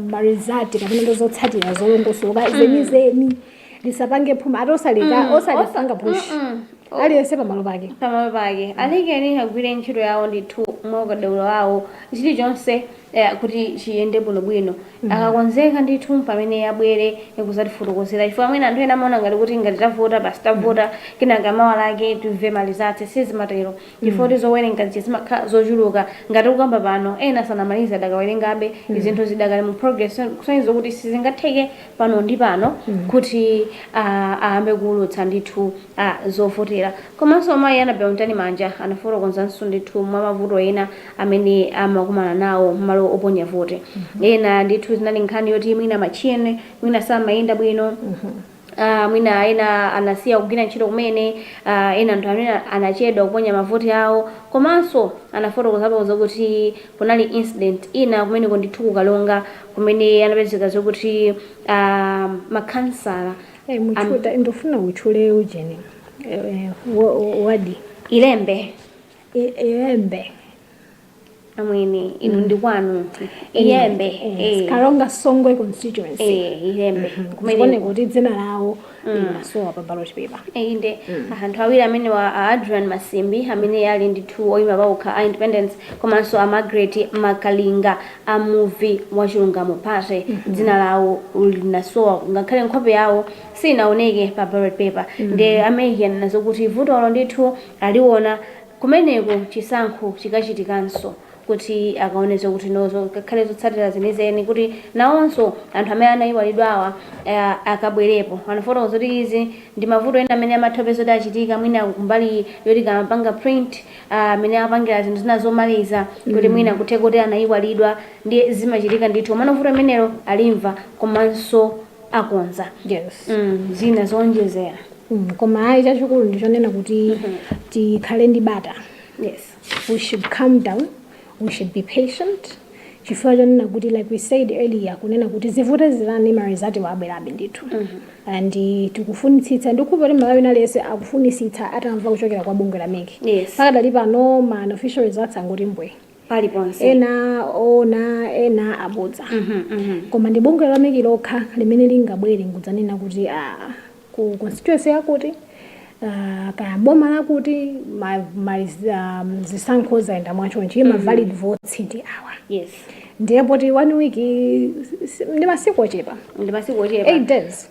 Speaker 12: marizati kapena ndo zotsatira zolongosoka zenizeni lisapange phuma osalipanga push aliyese pamalo pake
Speaker 11: alikeni agwire ntchito yawo ndithu mwaukadaulo wawo chilichonse kuti chiyende bwinobwino akakonzeka ndithu pamene yabwere yakuzatifotokozera chifukwa mwina anthu ena amaona ngati kuti ngati tavota basi tavota kenaka mawa lake timve malizatse sizimatero chifukwa kuti zowerenga zimakhala zochuluka ngati kukamba pano ena sanamaliza adakawerengabe izinthu zidakali mu progress kusonyeza kuti sizingatheke pano ndi pano kuti ayambe kuwulutsa ndithu zovotera komanso amayi anabela mtani manja anafotokozanso ndithu mwa mavuto ena amene amakumana nawo malo oponya vote ena ndithu zinali nkhani yoti mwina machine mwina samayenda bwino mwina ena anasiya kugwira ntchito kumene ena anthu amene anachedwa kuponya mavoti awo komanso anafotokozapo zokuti kunali incident ina kumene ndithu kukalonga kumene anapezeka zokuti makhansala
Speaker 12: ndofuna uchule ujeni wadi
Speaker 11: ilembe amwene inu ndi kwanu ilembe
Speaker 12: Kalonga Songwe constituency
Speaker 11: ilembe
Speaker 12: kumene kuti dzina lawo limasowa pa ballot paper
Speaker 11: inde anthu awiri amene wa Adrian Masimbi amene ali ndithu oyima paokha a independence komanso a Margaret Makalinga a movie wa Chilungamo Party dzina lawo linasowa ngakhale nkhope yawo sinaoneke pa ballot paper ndi American nazo kuti votolo ndithu aliona kumeneko chisankho chikachitikanso kuti akaoneza kuti nozo kakhale zotsatira zenizeni kuti nawonso anthu amene anayiwalidwawa akabwerepo anafotokoza kuti izi ndi mavuto ena amene amathopezo kuti achitika mwina kumbali yoti kamapanga print amene apangira zinthu zina zomaliza kuti mwina kuthe kuti anayiwalidwa ndi zimachitika ndithu manovuto amenero alimva komanso akonza zina zonjezera
Speaker 12: koma ayi chachikulu ndichonena kuti tikhale ndi bata we should calm down. We should be patient. Chifukwa chonena kuti like we said earlier kunena kuti zivuta zilani marizati wabwerabe ndithu and tikufunitsitsa ndikupa kuti Malawi nalese akufunitsitsa atamva kuchokera kwa bunge la Meki pakadali pano ma official results angoti mbwe
Speaker 11: paliponse
Speaker 12: ena abodza koma ndi bunge la Meki lokha limene lingabwere ngudzanena kuti ku constituency yakuti kaya boma lakuti zisankho zaenda mwachonchi ma valid votes ndi awa ndipo ti 1 week ndi masiku ochepa 8 days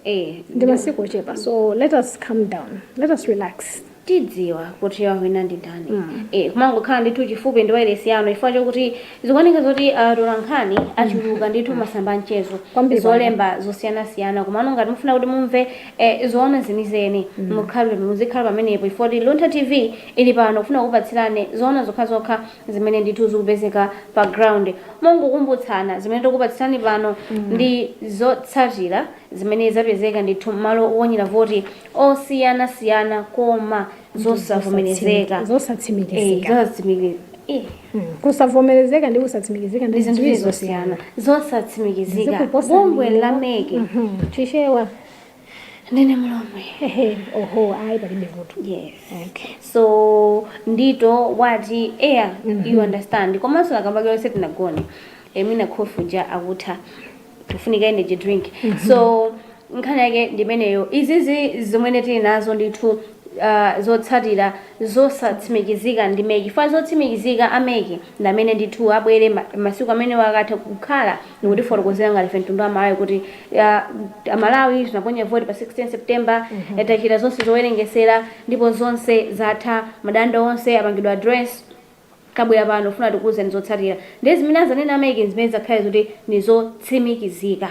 Speaker 12: ndi masiku ochepa so let us calm down, let us relax.
Speaker 11: Tidziwa kuti yawina ndi ndani kumangokhala ndithu chifupi ndi wailesi yano chifukwa chokuti zikuoneka zoti atolankhani achuluka ndithu masamba mchezo zolemba zosiyanasiyana komano ngati mufuna kuti mumve zoona zenizeni muzikhala pamenepo chifukwa kuti Luntha TV ili pano kufuna kukupatsirani zoona zokhazokha zimene ndithu zikupezeka pa ground mongokumbutsana zimene tikupatsirani pano ndi zotsatira zimene zapezeka ndithu malo owonyera voti osiyanasiyana koma zosavomerezeka
Speaker 12: kusavomerezeka ndi kusatsimikizika ndi
Speaker 11: zinthu zosiyana zosatsimikizika
Speaker 12: Zikuposa
Speaker 11: bungwe
Speaker 12: nini?
Speaker 11: la meki
Speaker 12: Chishewa.
Speaker 11: ndine mlomwe
Speaker 12: Oho, ayi palibe vuto.
Speaker 11: yes
Speaker 12: Okay.
Speaker 11: so ndito wati you understand komanso akambake yonse tinagone mwina khofu ja akutha kufunika energy drink so nkhani yake ndimeneyo izizi zimene tili nazo ndithu zotsatira zosatsimikizika ndi meki fa zotsimikizika ameki ndamene ndithu abwere masiku amene wakatha kukhala ndikutifotokozera ngati mtundu wa Malawi kuti Malawi tunaponya voti pa 16 September yatachita zonse zowerengesera ndipo zonse zatha madanda onse apangidwa address kabwera pano funa tikuze nizotsatira ndezi zimene azanena ameki zimene zakhale kuti nizotsimikizika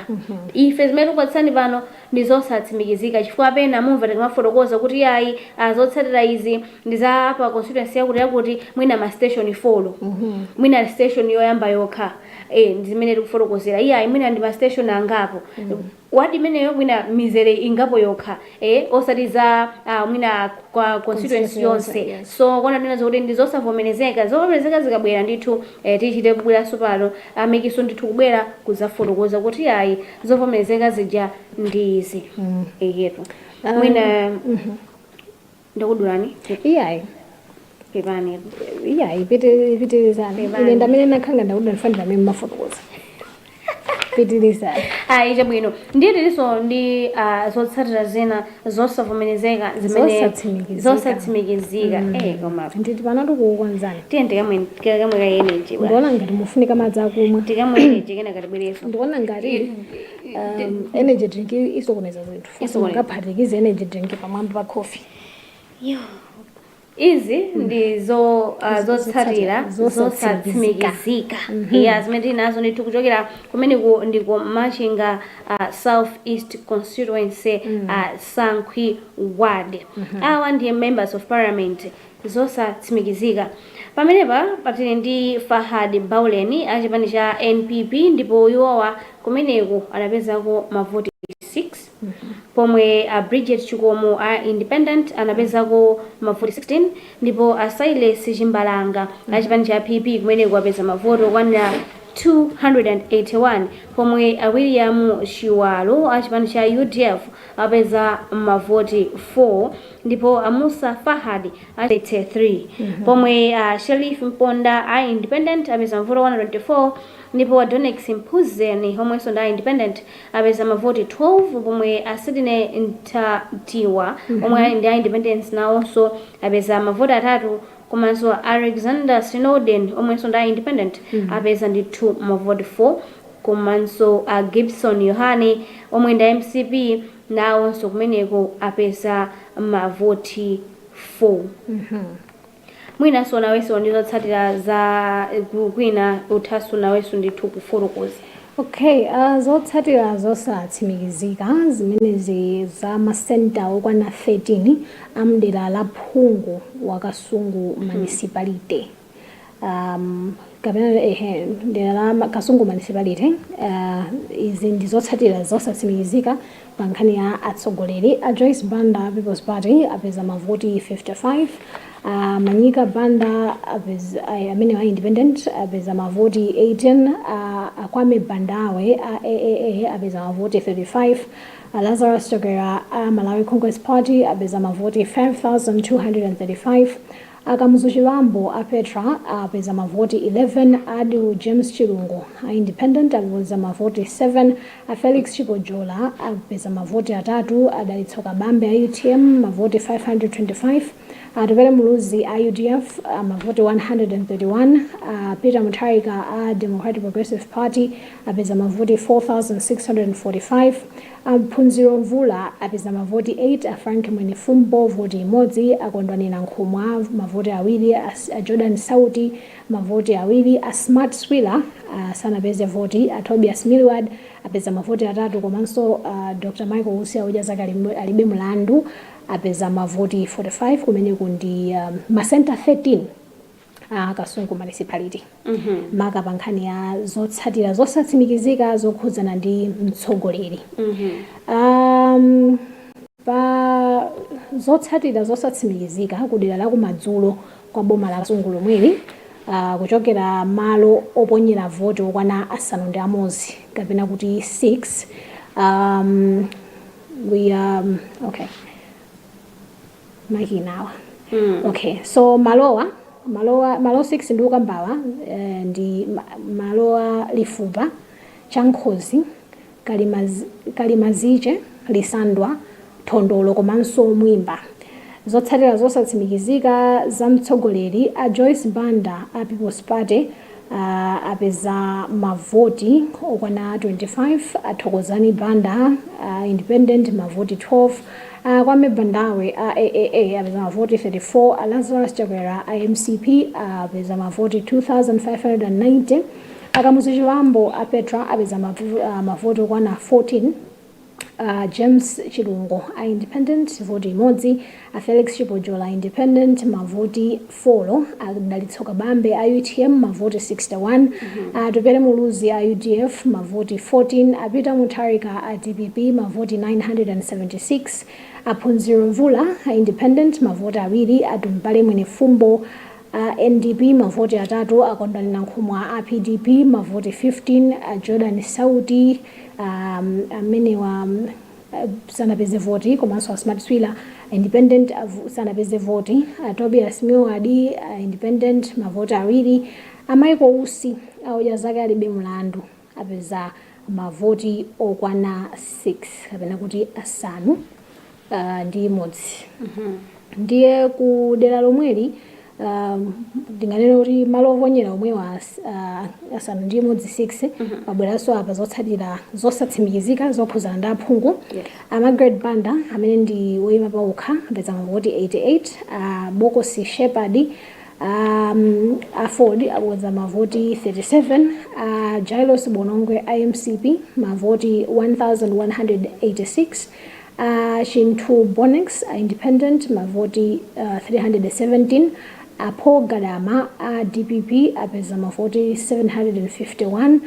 Speaker 11: ife zimene tikupatsani pano nizosatsimikizika chifukwa pena mumva timafotokoza kuti ayi zotsatira izi ndi za pa constituency yakuti mwina ma station 4 mwina station yoyamba yokha zimene tikufotokozera ayi mwina ndi ma station angapo wadi imeneyo mwina mizere ingapo yokha osati za mwina kwa constituency yonse so kona tena zokuti ndizosavomerezeka zikabwera ndithu tichite kubweraso pano amekiso ndithu kubwera kuzafotokoza kuti ayi zovomerezeka zija ndi izi yetu mwina ndakudulani
Speaker 12: Iyayi.
Speaker 11: pepani
Speaker 12: Iyayi pitirizana. Ine ndamene nakhanga ndakudula ndifani ndamene mafotokoza. Pitirizana.
Speaker 11: ayi chabwino ndiyetiso ndi zotsatira zina zosavomerezeka zimene zosatsimikizika koma
Speaker 12: Nditi panatu kukonzani.
Speaker 11: tiyende kamwe ka energy bwana
Speaker 12: Ndikuona ngati mufunika madzi akumwa.
Speaker 11: tikamwe energy kena katibwereso
Speaker 12: Ndikuona ngati energy drink isokoneza zinthu.
Speaker 11: Isokoneza.
Speaker 12: Ngaphatikize energy drink pamwamba pa coffee.
Speaker 11: yo izi ndi zotsatira zosatsimikizika zimene tinazo ndithu kuchokera kumene ndiko Machinga South East Constituency Sankhwi Ward awa ndiye members of parliament zosatsimikizika pamenepa patili ndi Fahad Bauleni achipani cha NPP ndipo iwowa kumeneko anapezako mavoti 6 pomwe Bridget Chikomo independent anapezako mavoti 16 ndipo Silas Chimbalanga achipani cha PP kumeneko apeza mavoti okwanira 281 pomwe William Shiwalo achipani cha UDF apeza mavoti 4 ndipo Musa Fahad apeza 3 pomwe Sharif Mponda independent apeza mavoti 124 ndipo Donex Mpuzeni homwenso nda independent apeza mavoti 12 pomwe Sidney Ntatiwa omwe ndi independence nawonso apeza mavoti 3 komanso Alexander Snowden omwenso nda independent apeza ndi 2 mavoti 4 komanso Gibson Yohani omwe nda MCP nawonso kumeneko apeza mavoti 4 mwinaso nawenso ndizotsatira za kwina uthasu nawenso ndithu kufotokoza
Speaker 12: Okay, zotsatira zosatsimikizika zimenezi za masenta okwana 13 amdera la Phungu wa Kasungu municipality. Kapena dera la Kasungu municipality izi ndi zotsatira zosatsimikizika pa nkhani ya atsogoleri a Joyce Banda People's Party apeza mavoti 55 Manyika Banda amene wa independent apeza mavoti 18 Akwame Bandawe AAA apeza mavoti 35 Lazarus Chokera Malawi Congress Party apeza mavoti 5235 Akamuzu Chilambo Petra apeza mavoti 11 Adu James Chirungu independent apeza mavoti 7 Felix Chipojola apeza mavoti 3 Adalitso Kabambe UTM mavoti 525 Tupele Muluzi UDF mavoti 131 Peter Mutharika Democratic Progressive Party apeza mavoti 4645 Phunziro Mvula apeza mavoti 8 Frank Mwenefumbo voti imodzi Akondwanira Nkhumwa mavoti awiri Jordan Sauti mavoti awiri Smart Swila sanapeze voti Tobias Milward apeza mavoti 3 komanso Dr. Michael Usia Ujaza alibe mlandu apeza mavoti 45 kumeneko ndi masenta 13 Kasungu municipality maka pa nkhani ya zotsatira zosatsimikizika zokhudzana ndi mtsogoleri pa zotsatira zosatsimikizika kudera la kumadzulo kwa boma la Kasungu lomweli kuchokera malo oponyera voti okwana asanu ndi amodzi kapena kuti 6 okay makinawa okay so malo 6 ndi ukambawa ndi malowa lifupa chankhozi kalimaziche lisandwa thondolo komanso mwimba. Zotsatira zosatsimikizika za mtsogoleri a Joyce Banda a People's Party apeza mavoti okwana 25, athokozani Banda independent mavoti 12, Kwame Bandawe AAA apeza mavoti 34, Lazarus Chakwera IMCP apeza mavoti 2590, Akamuzu Chiwambo a Petra apeza mavoti okwana 14, James Chilungo a independent voti imodzi, a Felix Chipojola independent mavoti 4, a Dalitsoka Bambe a UTM mavoti 61, a Tupere Muluzi a UDF mavoti 14, a Peter Mutarika a DPP mavoti 976, a Punziro Mvula a independent mavoti awiri, a Dumbale Mwenefumbo NDP mavoti atatu, a Kondani Nankhumwa a PDP mavoti 15, a Jordan Saudi amene wa sanapeze voti komanso a Smart Swila independent sanapeze voti, a Tobias Miwadi independent mavoti awiri, a Michael Usi auja zake alibe mlandu apeza mavoti okwana 6 kapena kuti asanu ndi imodzi. Ndiye ku dera lomweli ndinganena kuti malo oponyera omwewa asanu ndi imodzi 6 mabweranso apa zotsatira zosatsimikizika zokhuzana ndi aphungu. A Margaret Banda amene ndi woyima pawokha apeza mavoti 88, Bokosi Shepherd a Ford apeza mavoti 37, Jailos Bonongwe IMCP mavoti 1186, Shintu Bonex independent mavoti 317, Paul Gadama DPP apeza mavoti 751,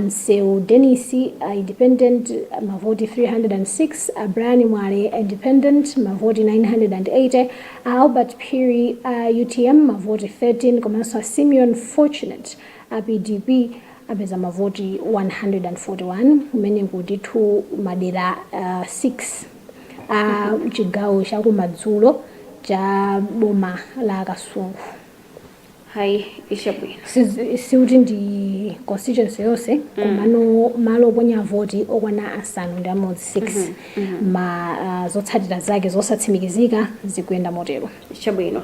Speaker 12: Seu Denisi independent mavoti 306, Brian Mwale independent mavoti 980, Albert Piri UTM mavoti 13, komanso Simeon Fortunate PDP apeza mavoti 141, umene kuti 2 madera 6 chigawo chakumadzulo cha boma la Kasungu.
Speaker 11: Hai ishabwino
Speaker 12: Siuti ndi constituency yonse kumano malo oponya voti okwana asanu ndi amodzi 6 ma zotsatira zake zosatsimikizika zikuyenda motero.
Speaker 11: Ishabwino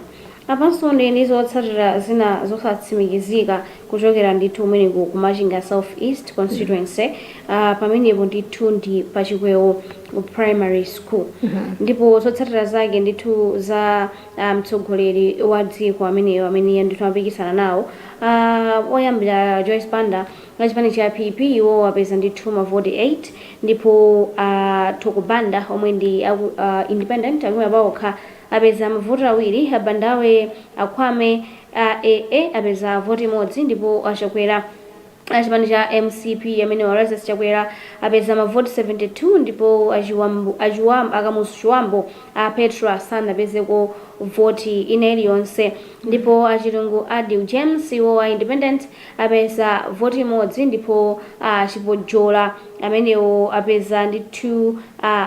Speaker 11: apanso ndi zotsatira zina zosatsimikizika kuchokera ndithu umene ku Machinga South East constituency pamenepo ndithu ndi pachikwewo primary school. Ndipo zotsatira zake ndithu za mtsogoleri wa dziko amene ndithu amapikisana nawo oyambira Joyce Banda chipani cha PP iwo apeza ndithu mavoti 8, ndipo Thoko Banda omwe ndi independent akuyima pawokha apeza mavoti awiri, Bandawe Akwame AA apeza voti imodzi, ndipo Achakwera chipani cha MCP amene wa Lazarus Chakwera apeza mavoti 72, ndipo Akamuzu Chiwambo Petra sanapezeko voti ina iliyonse, ndipo Achilungu Adil James iwo independent apeza voti imodzi, ndipo Chipojola amenewo apeza ndithu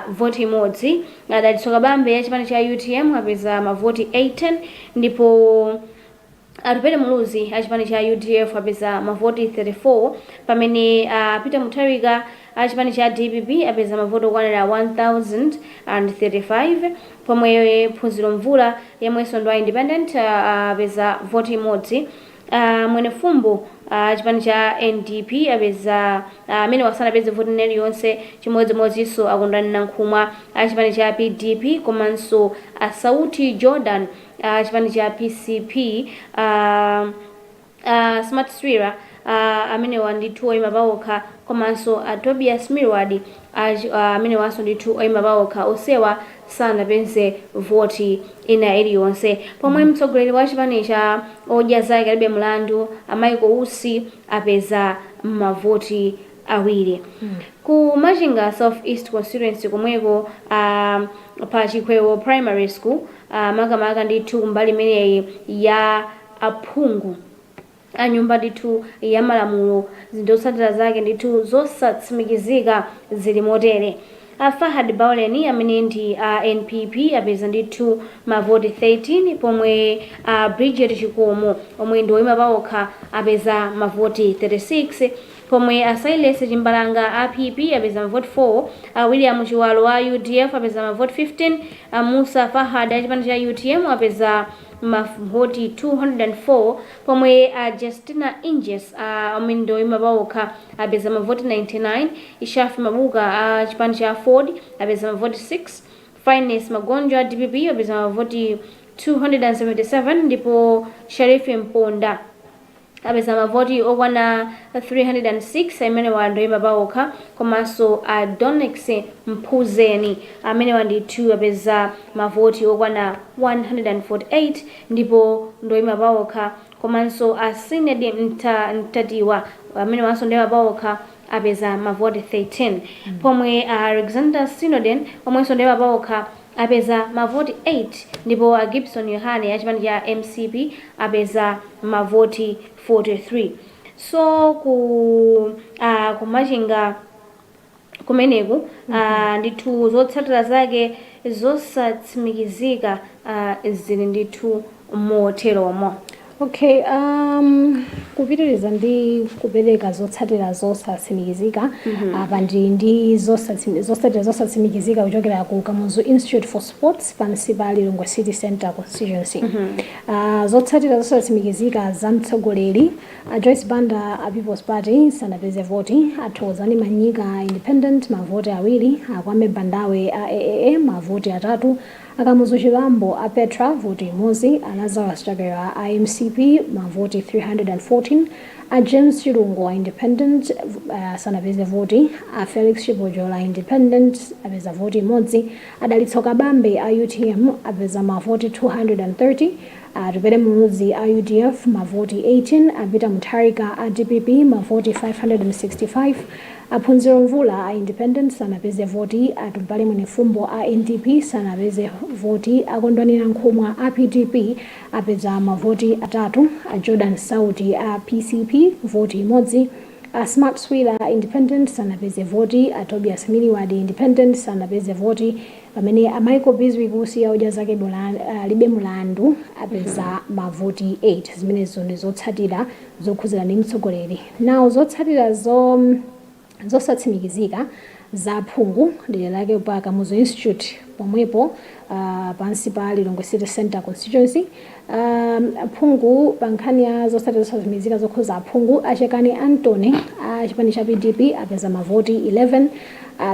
Speaker 11: voti imodzi, Dalitsoka Bambe chipani cha UTM apeza mavoti 18, ndipo Tupere Muluzi chipani cha UDF apeza mavoti 34, pamene Peter Mutarika chipani cha DPP apeza mavoti okwanira 1035, pomwe Phunziro Mvula yemwenso ndi independent apeza voti imodzi, Mwenefumbo chipani cha NDP apeza amene wasanapeze voti ina iliyonse chimodzimodzinso Akondani Nankhumwa chipani cha PDP, komanso Sauti Jordan chipani cha PCP, Smart Swila amene wandithu oyima pawokha, komanso Tobias Milward amene wanso ndithu oyima pawokha, osewa sanapeze voti ina iliyonse, pomwe mtsogoleri wa chipani cha odya zake alibe mlandu Michael Usi apeza mavoti awiri. Ku Machinga South East constituency komweko pa chikwewo primary school makamaka ndithu mbali imeneyi ya aphungu anyumba ndithu ya malamulo zotsatira zake ndithu zosatsimikizika zili motere. Fahad Ballot amene ndi NPP apeza ndithu mavoti 13 pomwe Bridget Chikomo omwe ndi oyima paokha apeza mavoti 36 pomwe Silas Chimbalanga PP apeza mavoti 4, William Chiwalo wa UDF apeza mavoti 15, Musa Fahad achipani cha UTM apeza mavoti 204 pomwe Justina Inges omwe ndi oyima paokha apeza mavoti 99, Ishafi Mabuka achipani cha Ford apeza mavoti 6, Finance Magonjwa DPP apeza mavoti 277 ndipo Sharifi Mponda apeza mavoti okwana 306 amene wandoyima paokha komanso Donex Mpuzeni amene wandithu apeza mavoti okwana 148 ndipo ndoyima paokha komanso Sined Mtatiwa amene wanso ndoyima paokha apeza mavoti 13 pomwe Alexander Sinoden omwenso ndoyima paokha apeza mavoti 8 ndipo Gibson Yohane achipani cha MCP apeza mavoti 43. So kumachinga kumeneku ndithu zotsatira zake zosatsimikizika zili ndithu moteromo.
Speaker 12: Okay, kupitiriza ndi kupereka zotsatira zosatsimikizika apa ndi zotsatira zosatsimikizika kuchokera ku Kamuzu Institute for Sports pansi pa Lilongwe City Center constituency. Zotsatira zosatsimikizika za mtsogoleri Joyce Banda a People's Party sanapeze voti, Atozani Manyika Independent mavoti awiri, Akwame Bandawe a AAA mavoti atatu, Akamuzu Chilambo a Petra voti imodzi, Lazarus Chagera a MCP mavoti 314, a James Chirungo a Independent sanapeze voti, a Felix Chibojola Independent apeza voti imodzi, Adalitso Kabambe a UTM apeza mavoti 230, Rupere Muruzi a UDF mavoti 18, a Peter Mutharika a DPP mavoti 565, Aphunziro Mvula a Independent sanapeze voti, Atumpale Mwenefumbo a NDP sanapeze voti, Akondwanira Nkhumwa a PDP apeza mavoti atatu, a Jordan Sauti a PCP voti imodzi, a Smart Swila a Independent sanapeze voti, a Tobias Miliwadi Independent sanapeze voti, pamene a Michael Biswick kusiya uja zake libe mulandu apeza mavoti 8. Zimenezo ndi zotsatira zokhuzira ndi mtsogoleri. Now zotsatira zosatsimikizika za phungu dera lake pa Kamuzu Institute pomwepo pansi pa Lilongwe City Center constituency. Phungu pankhani ya zotsatira zosatsimikizika zokhuza aphungu Achekani Anthony a chipani cha PDP apeza mavoti 11,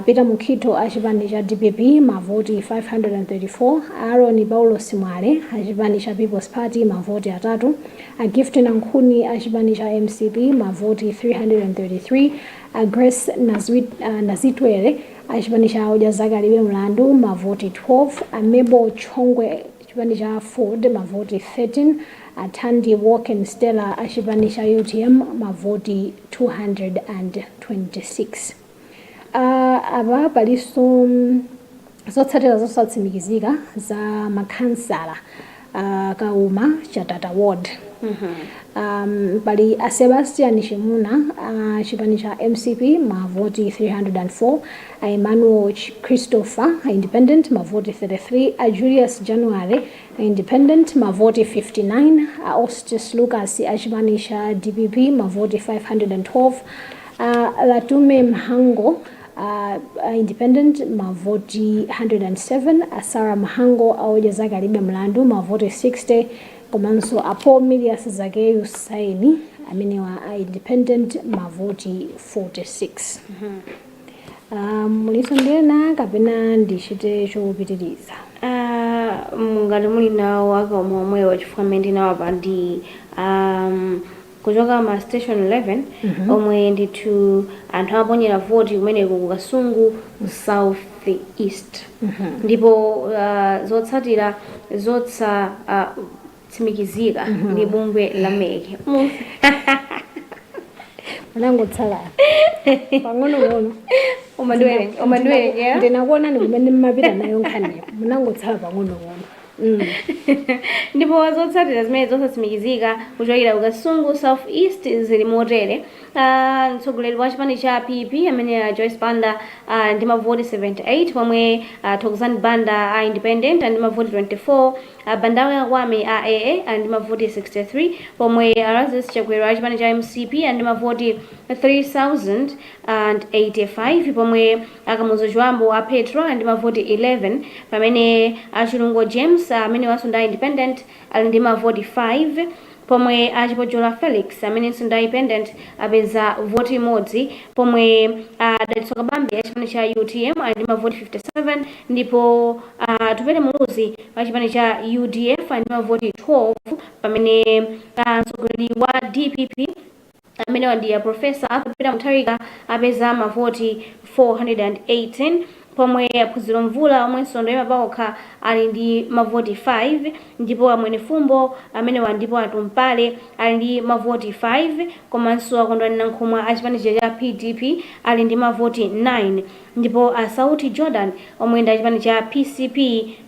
Speaker 12: Peter Mukhito a chipani cha DPP mavoti 534, Aaron Paulo Simwale a chipani cha People's Party mavoti atatu, a Gift Nankhuni a chipani cha MCP mavoti 333, a Grace Nazitwele a chipani cha uja zake libe mlandu mavoti 12, a Mebo Chongwe chipani cha Ford mavoti 13, a Tandy Walken Stella a chipani cha UTM mavoti 226. Aba paliso zotsatira zosatsimikizika za makhansala Kauma Chatata Ward. Pali a Sebastian Shimuna chipani cha MCP mavoti 304, a Emmanuel Christopher Independent mavoti 33, a Julius January Independent mavoti 59, a Ostis Lucas a chipani cha DPP mavoti 512, Latume Mhango Independent mavoti 107, a Sarah Mahango aoja zake alibe mlandu mavoti 60, komanso Apo Milias Zageyu Saini amene wa Independent mavoti 46. Muliso ndena kapena ndichite chopitiriza.
Speaker 11: Ngati muli nawo akauma omwewo chifukwa ndinawo apa ndi kuchoka ma station 11 omwe ndithu anthu aponyera voti kumeneko ku Kasungu South East. Ndipo zotsatira tsimikizika ndi bungwe la meke.
Speaker 12: Manangotsala pang'ono
Speaker 11: Umadwere
Speaker 12: ndinakuona ni kumene mmapita nayo nkhani munangotsala pang'ono.
Speaker 11: ndipo zotsatira zimene zosatsimikizika kuchokera ku Kasungu South East zili motere. Mtsogoleri wa chipani cha PP amene Joyce Banda ndi mavoti 78 pomwe Thokozani Banda a independent ndi mavoti 24, Bandawe Akwame a AA ndi mavoti 63, pomwe Razis Chakwera a chipani cha MCP ndi mavoti 3085, pomwe Akamuzo Chwambo a Petro ndi mavoti 11, pamene Chilungo James amene wasunda independent ali ndi mavoti 5, pomwe Chipojola Felix amene wasunda independent apeza voti imodzi, pomwe Dalitsoka Bambi a chipani cha UTM ali ndi mavoti 57, ndipo Tupele Muluzi a chipani cha UDF ali ndi mavoti 12, pamene mtsogoleri wa DPP amene ndiye Professor Arthur Mutharika apeza mavoti 418, pomwe Phunziro Mvula omwe Nsondo Yemapakokha ali ndi mavoti 5, ndipo Amwene Fumbo amene ndipo Atumpale ali ndi mavoti 5, komanso Akondwani Nankhumwa a chipani cha PDP ali ndi mavoti 9, ndipo Sauti Jordan omwe ndi a chipani cha PCP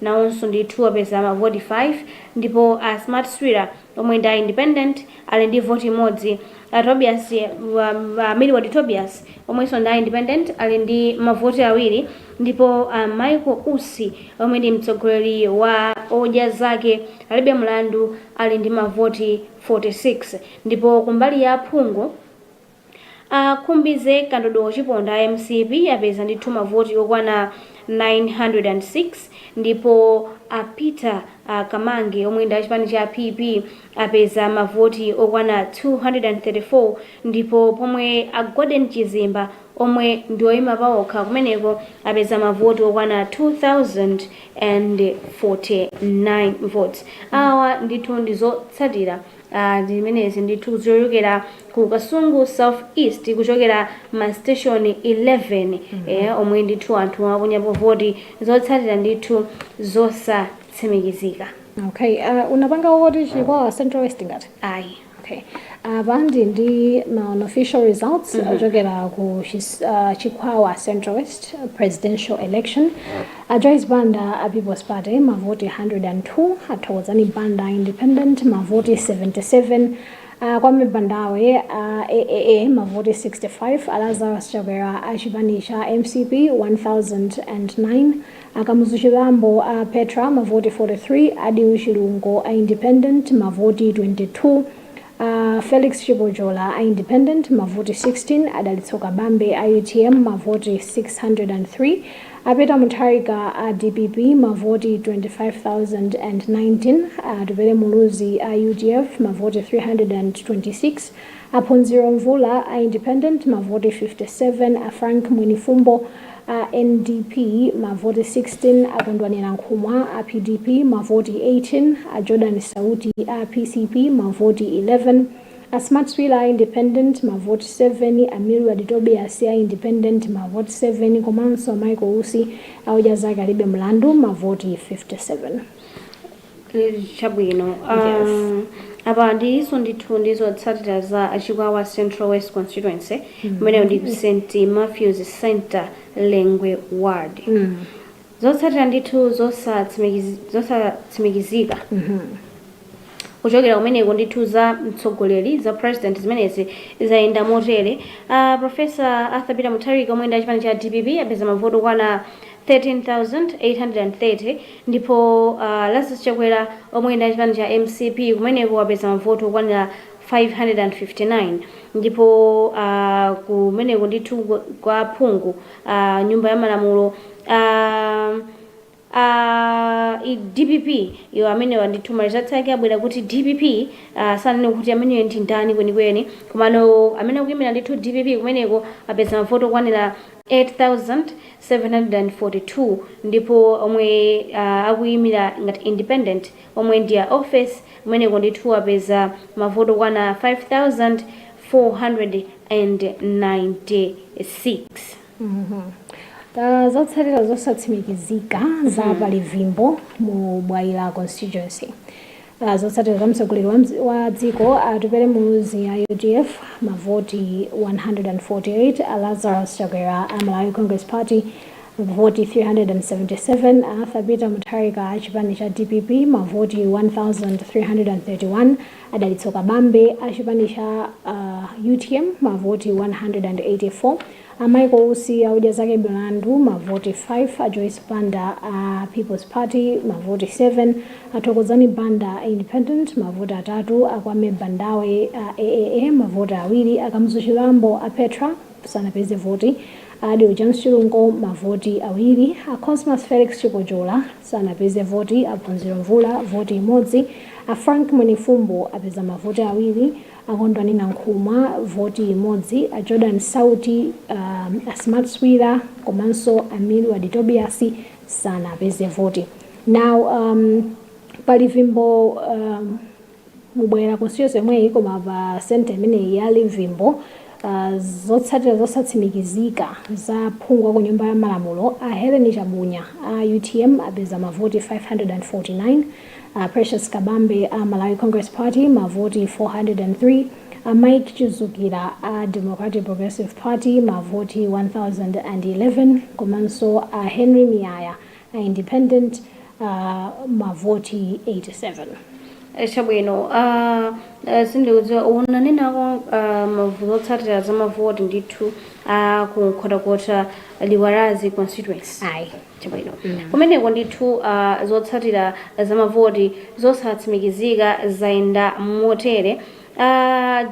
Speaker 11: nawonso ndithu apeza mavoti 5, ndipo Smart Swira omwe ndi independent ali ndi voti imodzi. Tobias Millward Tobias omwenso ndi independent ali ndi mavoti awiri, ndipo Michael Usi omwe ndi mtsogoleri wa Odya Zake alibe mlandu ali ndi mavoti 46, ndipo kumbali ya Phungu Khumbize Kandodo Chiponda MCP apeza ndithu mavoti okwana 906, ndipo Peter Kamange omwe ndi a chipani cha PP apeza mavoti okwana 234, ndipo pomwe Gordon Chizimba omwe ndi oyima pawokha kumeneko apeza mavoti okwana 2049 votes. Awa ndithu ndizotsatira zimenezi ndithu zochokera ku Kasungu South East kuchokera ma station 11 omwe ndithu anthu aponyapo voti zotsatira ndithu zosatsimikizika.
Speaker 12: Okay, unapanga voti chikwa Central West ngati?
Speaker 11: Ayi.
Speaker 12: Okay. Bandi ndi non-official results kuchokera ku Chikwawa Central West presidential election. Joyce Banda a People's Party mavoti 102, Thokozani Banda independent mavoti 77, Kwame Bandawe AAA mavoti 65, Lazarus Chakwera a chipani cha MCP 1009, Akamuzu Chibambo a Petra mavoti 43, Adi Chilungo a independent mavoti 22, Felix Chipojola a independent mavoti 16, Dalitsoka Bambi a UTM mavoti 603, Peter Mutharika a DPP mavoti 25,019, Tupele Muluzi a UDF mavoti 326, Phunziro Mvula a independent mavoti 57, Frank Mwinifumbo NDP mavoti 16, Akondwani Nankhumwa a PDP mavoti 18, Jordan Sauti a PCP mavoti 11, Smart Swila independent mavoti 7, Millward Tobias a independent mavoti 7, komanso Michael Usi a Odya Zake alibe mlandu mavoti 57.
Speaker 11: Chabwino. Apa ndiso ndithu ndizotsatira za Chikwawa Central West constituency mmene ndi St Matthews Center Lengwe ward. Zotsatira ndithu zosatsimikizika kuchokera kumeneko ndithu za mtsogoleri za president zimenezi zayenda motere. Professor Arthur Mutharika omwe ndi a chipani cha DPP apeza mavoti okwana 13,830, ndipo Lazarus Chakwera omwe ndi a chipani cha MCP kumeneko apeza mavoti okwanira 559, ndipo kumeneko ndithu kwa Phungu nyumba ya malamulo DPP yo amene wandithuma zatsake abwera kuti DPP sanene kuti amene ndi ndani kwenikweni, komano amene akuyimira ndithu DPP kumeneko apeza mavoti okwanira 8,742, ndipo omwe akuyimira ngati independent omwe ndi office kumeneko ndithu apeza mavoti okwana 5,496.
Speaker 12: Zotsatira zosatsimikizika za Palivimbo mu Bwaila constituency. Zotsatira za mtsogoleri wa dziko Tupele Muluzi ya UDF mavoti 148, Lazarus Chakwera a Malawi Congress Party mavoti 377. Arthur Peter Mutharika achipani cha DPP mavoti 1331. Adalitso Kabambe achipani cha UTM mavoti 184. Michael Usi auja zake Bilandu mavoti 5. Joyce Banda People's Party mavoti 7. Thokozani Banda Independent mavoti 3. Akwame Bandawe AAA mavoti 2. Akamzu Chilambo Petra sanapeze voti. Adio James Chilungo mavoti 2. Cosmas Felix Chipojola sanapeze voti. Aponziro Mvula voti 1. Frank Mwenifumbo apeza mavoti 2. Akondwani Nankhumwa voti 1. Jordan Sauti Smart Swira komanso Amili wa Ditobiasi sana apeze voti. Now pali vimbo mubwera constituency mwe koma pa center imene yali vimbo zotsatira zosatsimikizika za phungwa ku nyumba ya malamulo. Helen Chabunya UTM apeza mavoti 549. Precious Kabambe Malawi Congress Party mavoti 403. Mike Chizukira Democratic Progressive Party mavoti 1011. Komanso Henry Miaya Independent mavoti 87.
Speaker 11: Chabwino sindiudziwa unanenako zotsatira za mavoti ndithu kunkhotakota Liwarazi constituency.
Speaker 12: Ayi.
Speaker 11: Chabwino kumeneko ndithu zotsatira za mavoti zosatsimikizika zaenda motere.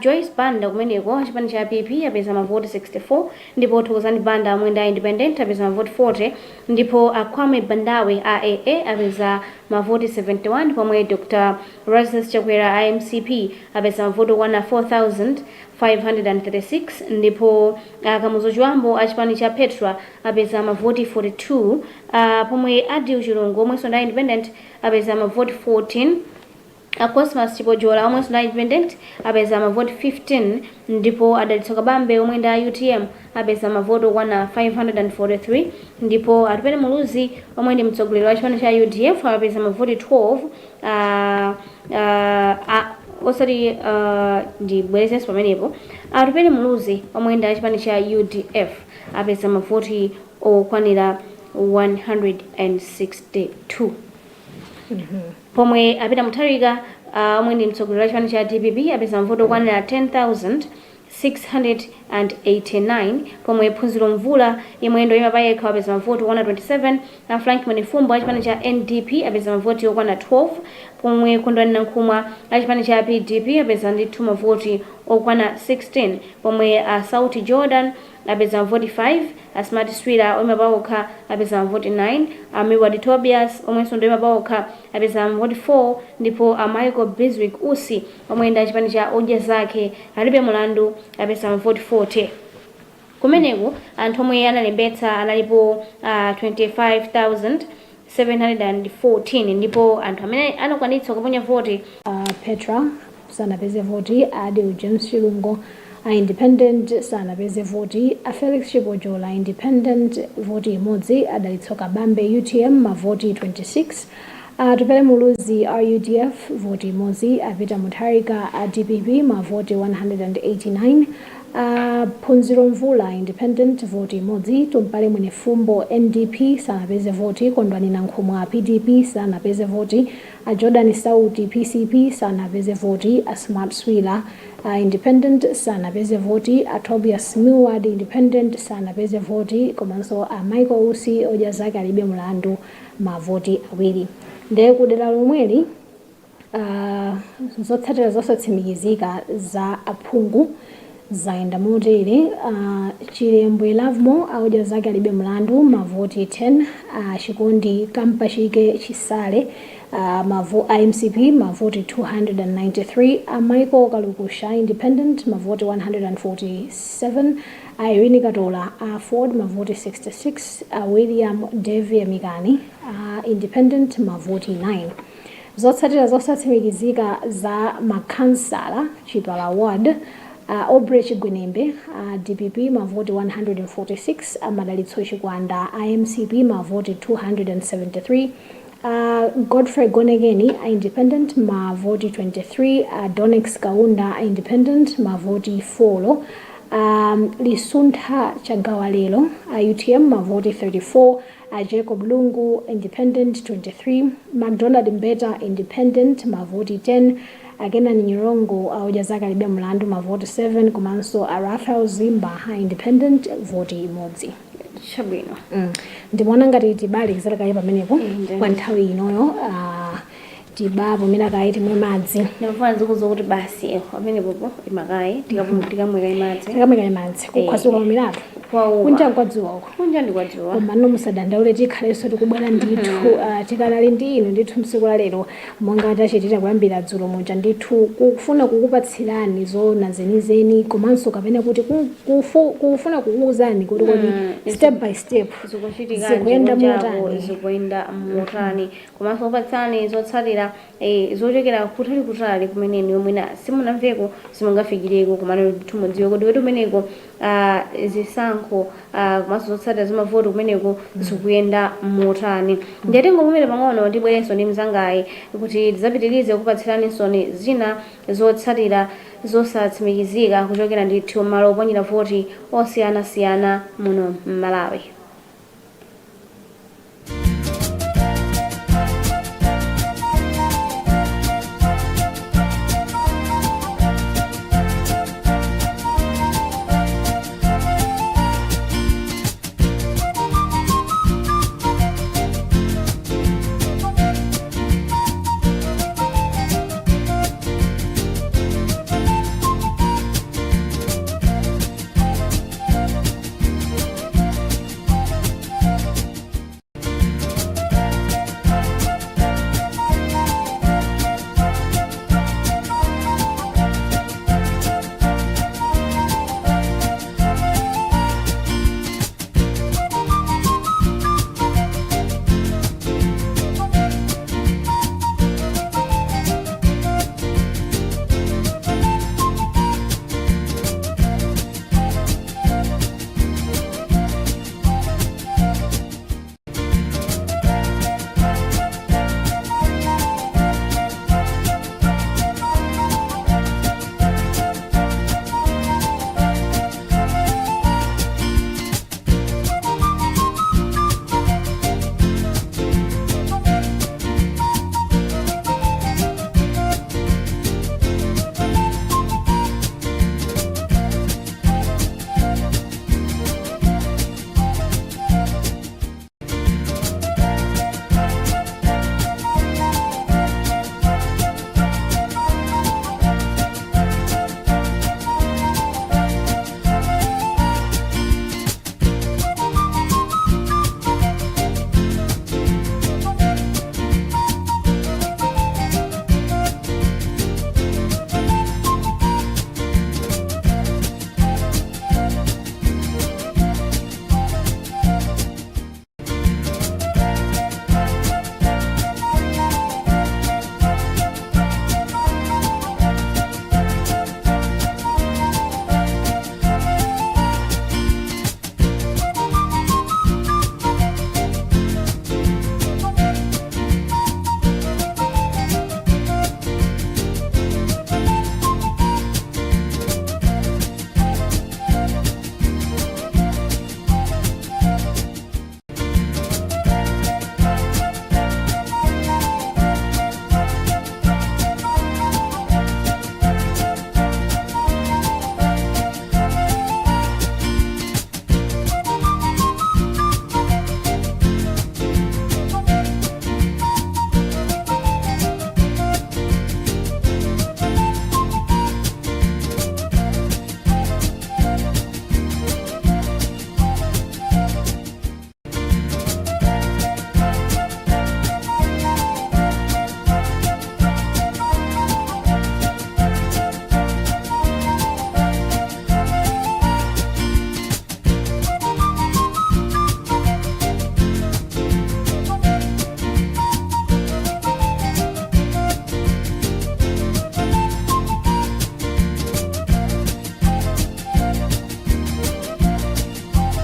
Speaker 11: Joyce Banda kumeneko chipani cha PP apeza mavoti 64. Ndipo Thokozani Banda amwenda Independent apeza mavoti 40. Ndipo Akwame Bandawe AAA apeza mavoti 71. Pomwe Dr. Razis Chakwera IMCP apeza mavoti 4536. Ndipo Kamuzu Chiwambo achipani cha Petra apeza mavoti 42. Pomwe Adio Chilungo omwenso nda Independent apeza mavoti 14. Cosmas Chipojola omwenso nda Independent apeza mavoti 15. Ndipo Adalitso Kabambe omwe nda UTM apeza mavoti 543. Ndipo Atupele Muluzi omwe ndi mtsogoleri wa chipani cha UDF apeza mavoti 12. Osati ndi bwerezenso pamenepo. Atupele Muluzi omwe ndi chipani cha UDF apeza mavoti okwanira 162. Pomwe Apita Mutharika omwe ndi mtsogoleri wa chipani cha DPP apeza mavoti okwanira 10,689. Pomwe Phunziro Mvula imwe ndo ima yekha apeza mavoti 127. Frank Mwenifumbo achipani cha NDP apeza mavoti okwanira 12. Pomwe Kondwani Nankhumwa achipani cha PDP apeza ndithu mavoti okwanira 16. Pomwe Sauti Jordan apeza mavoti 5. Smart Swira omwe pawokha apeza mavoti 9. Amili wa Ditobias omwenso ndo ima pawokha apeza mavoti 4. Ndipo Michael Biswick Usi omwe ndi chipani cha Odya Zake alibe mulandu apeza mavoti 40. Kumeneko anthu omwe analembetsa analipo 25,714. Ndipo anthu amene anakwanitsa kuponya voti
Speaker 12: Petra sanapeze voti. Adio James Chilungo Independent sanapeze voti. Felix Chipojola Independent voti 1. Adalitso Kabambe UTM mavoti 26. Atupele Muluzi RUDF voti 1. Apita Mutharika DPP mavoti 189. Phunziro Mvula Independent voti 1. Tumpale Mwenifumbo NDP sanapeze voti. Kondwani Nankhumwa PDP sanapeze voti. Jordan Sauti PCP sanapeze voti. Smart Swila Independent sanapeze voti. Tobias Millward Independent sanapeze voti. Komanso Michael Usi Odya Zake alibe mulandu mavoti 2. Ndiye kudera lomweli zotsatira zosatsimikizika za aphungu zaenda motere. Chilembwe Lavmo Odya Zake alibe mulandu mavoti 10. Chikondi Kampashike Chisale IMCP mavoti 293. Michael Kalukusha Independent mavoti 147. Irene Katola Ford mavoti 66. William Devi Mikani Independent mavoti 9. Zotsatira zosatsimikizika za makansala Chipala Ward. Aubrey Chigwenembe DPP mavoti 146. Madalitso Chikwanda IMCP mavoti 273. Godfrey Gonegeni Independent mavoti 23. Donex Kaunda Independent mavoti 4. Lisuntha Chagawalelo, UTM mavoti 34, Jacob Lungu independent 23, McDonald Mbeta independent mavoti 10, Agena Nyirongo Aujazaka Libya Mlandu mavoti 7, Komanso Rafael Zimba independent voti imodzi.
Speaker 11: Chabwino.
Speaker 12: Ndimona ngati tibali kizalaka yepa menepo kwa nthawi inoyo tibapo mina kaiti mwe madzi
Speaker 11: Ndimafuna nzikuzo kuti basi amene popo imakayi tikamweka imadzi.
Speaker 12: tikamweka imadzi kukhwasuka mamirapo kunja kwadziwa uko
Speaker 11: Kunja ndikwadziwa.
Speaker 12: koma nomusadandaule tikhalenso tikubwera ndithu tikanali ndi inu ndithu msiku la lero monga tachitira kuyambira dzulo muja ndithu kufuna kukupatsirani zoona zenizeni komanso kapena kuti kufuna kukuwuzani kuti kodi step by step zikuyenda motani
Speaker 11: zikuyenda motani komanso kupatsani zotsatira zochokera kutali kumeneni mwina simunamveko simungafikireko komano ndithu mudziwe kuti wetu umeneko zisankho komanso zotsatira zimavoti kumeneko zikuyenda motani ndiyati ngomumene pang'ono ndibwerenso ndi mzangayi kuti tidzapitirize kupatsiraninso zina zotsatira zosatsimikizika kuchokera ndithu malo oponyera voti osiyanasiyana muno m'Malawi.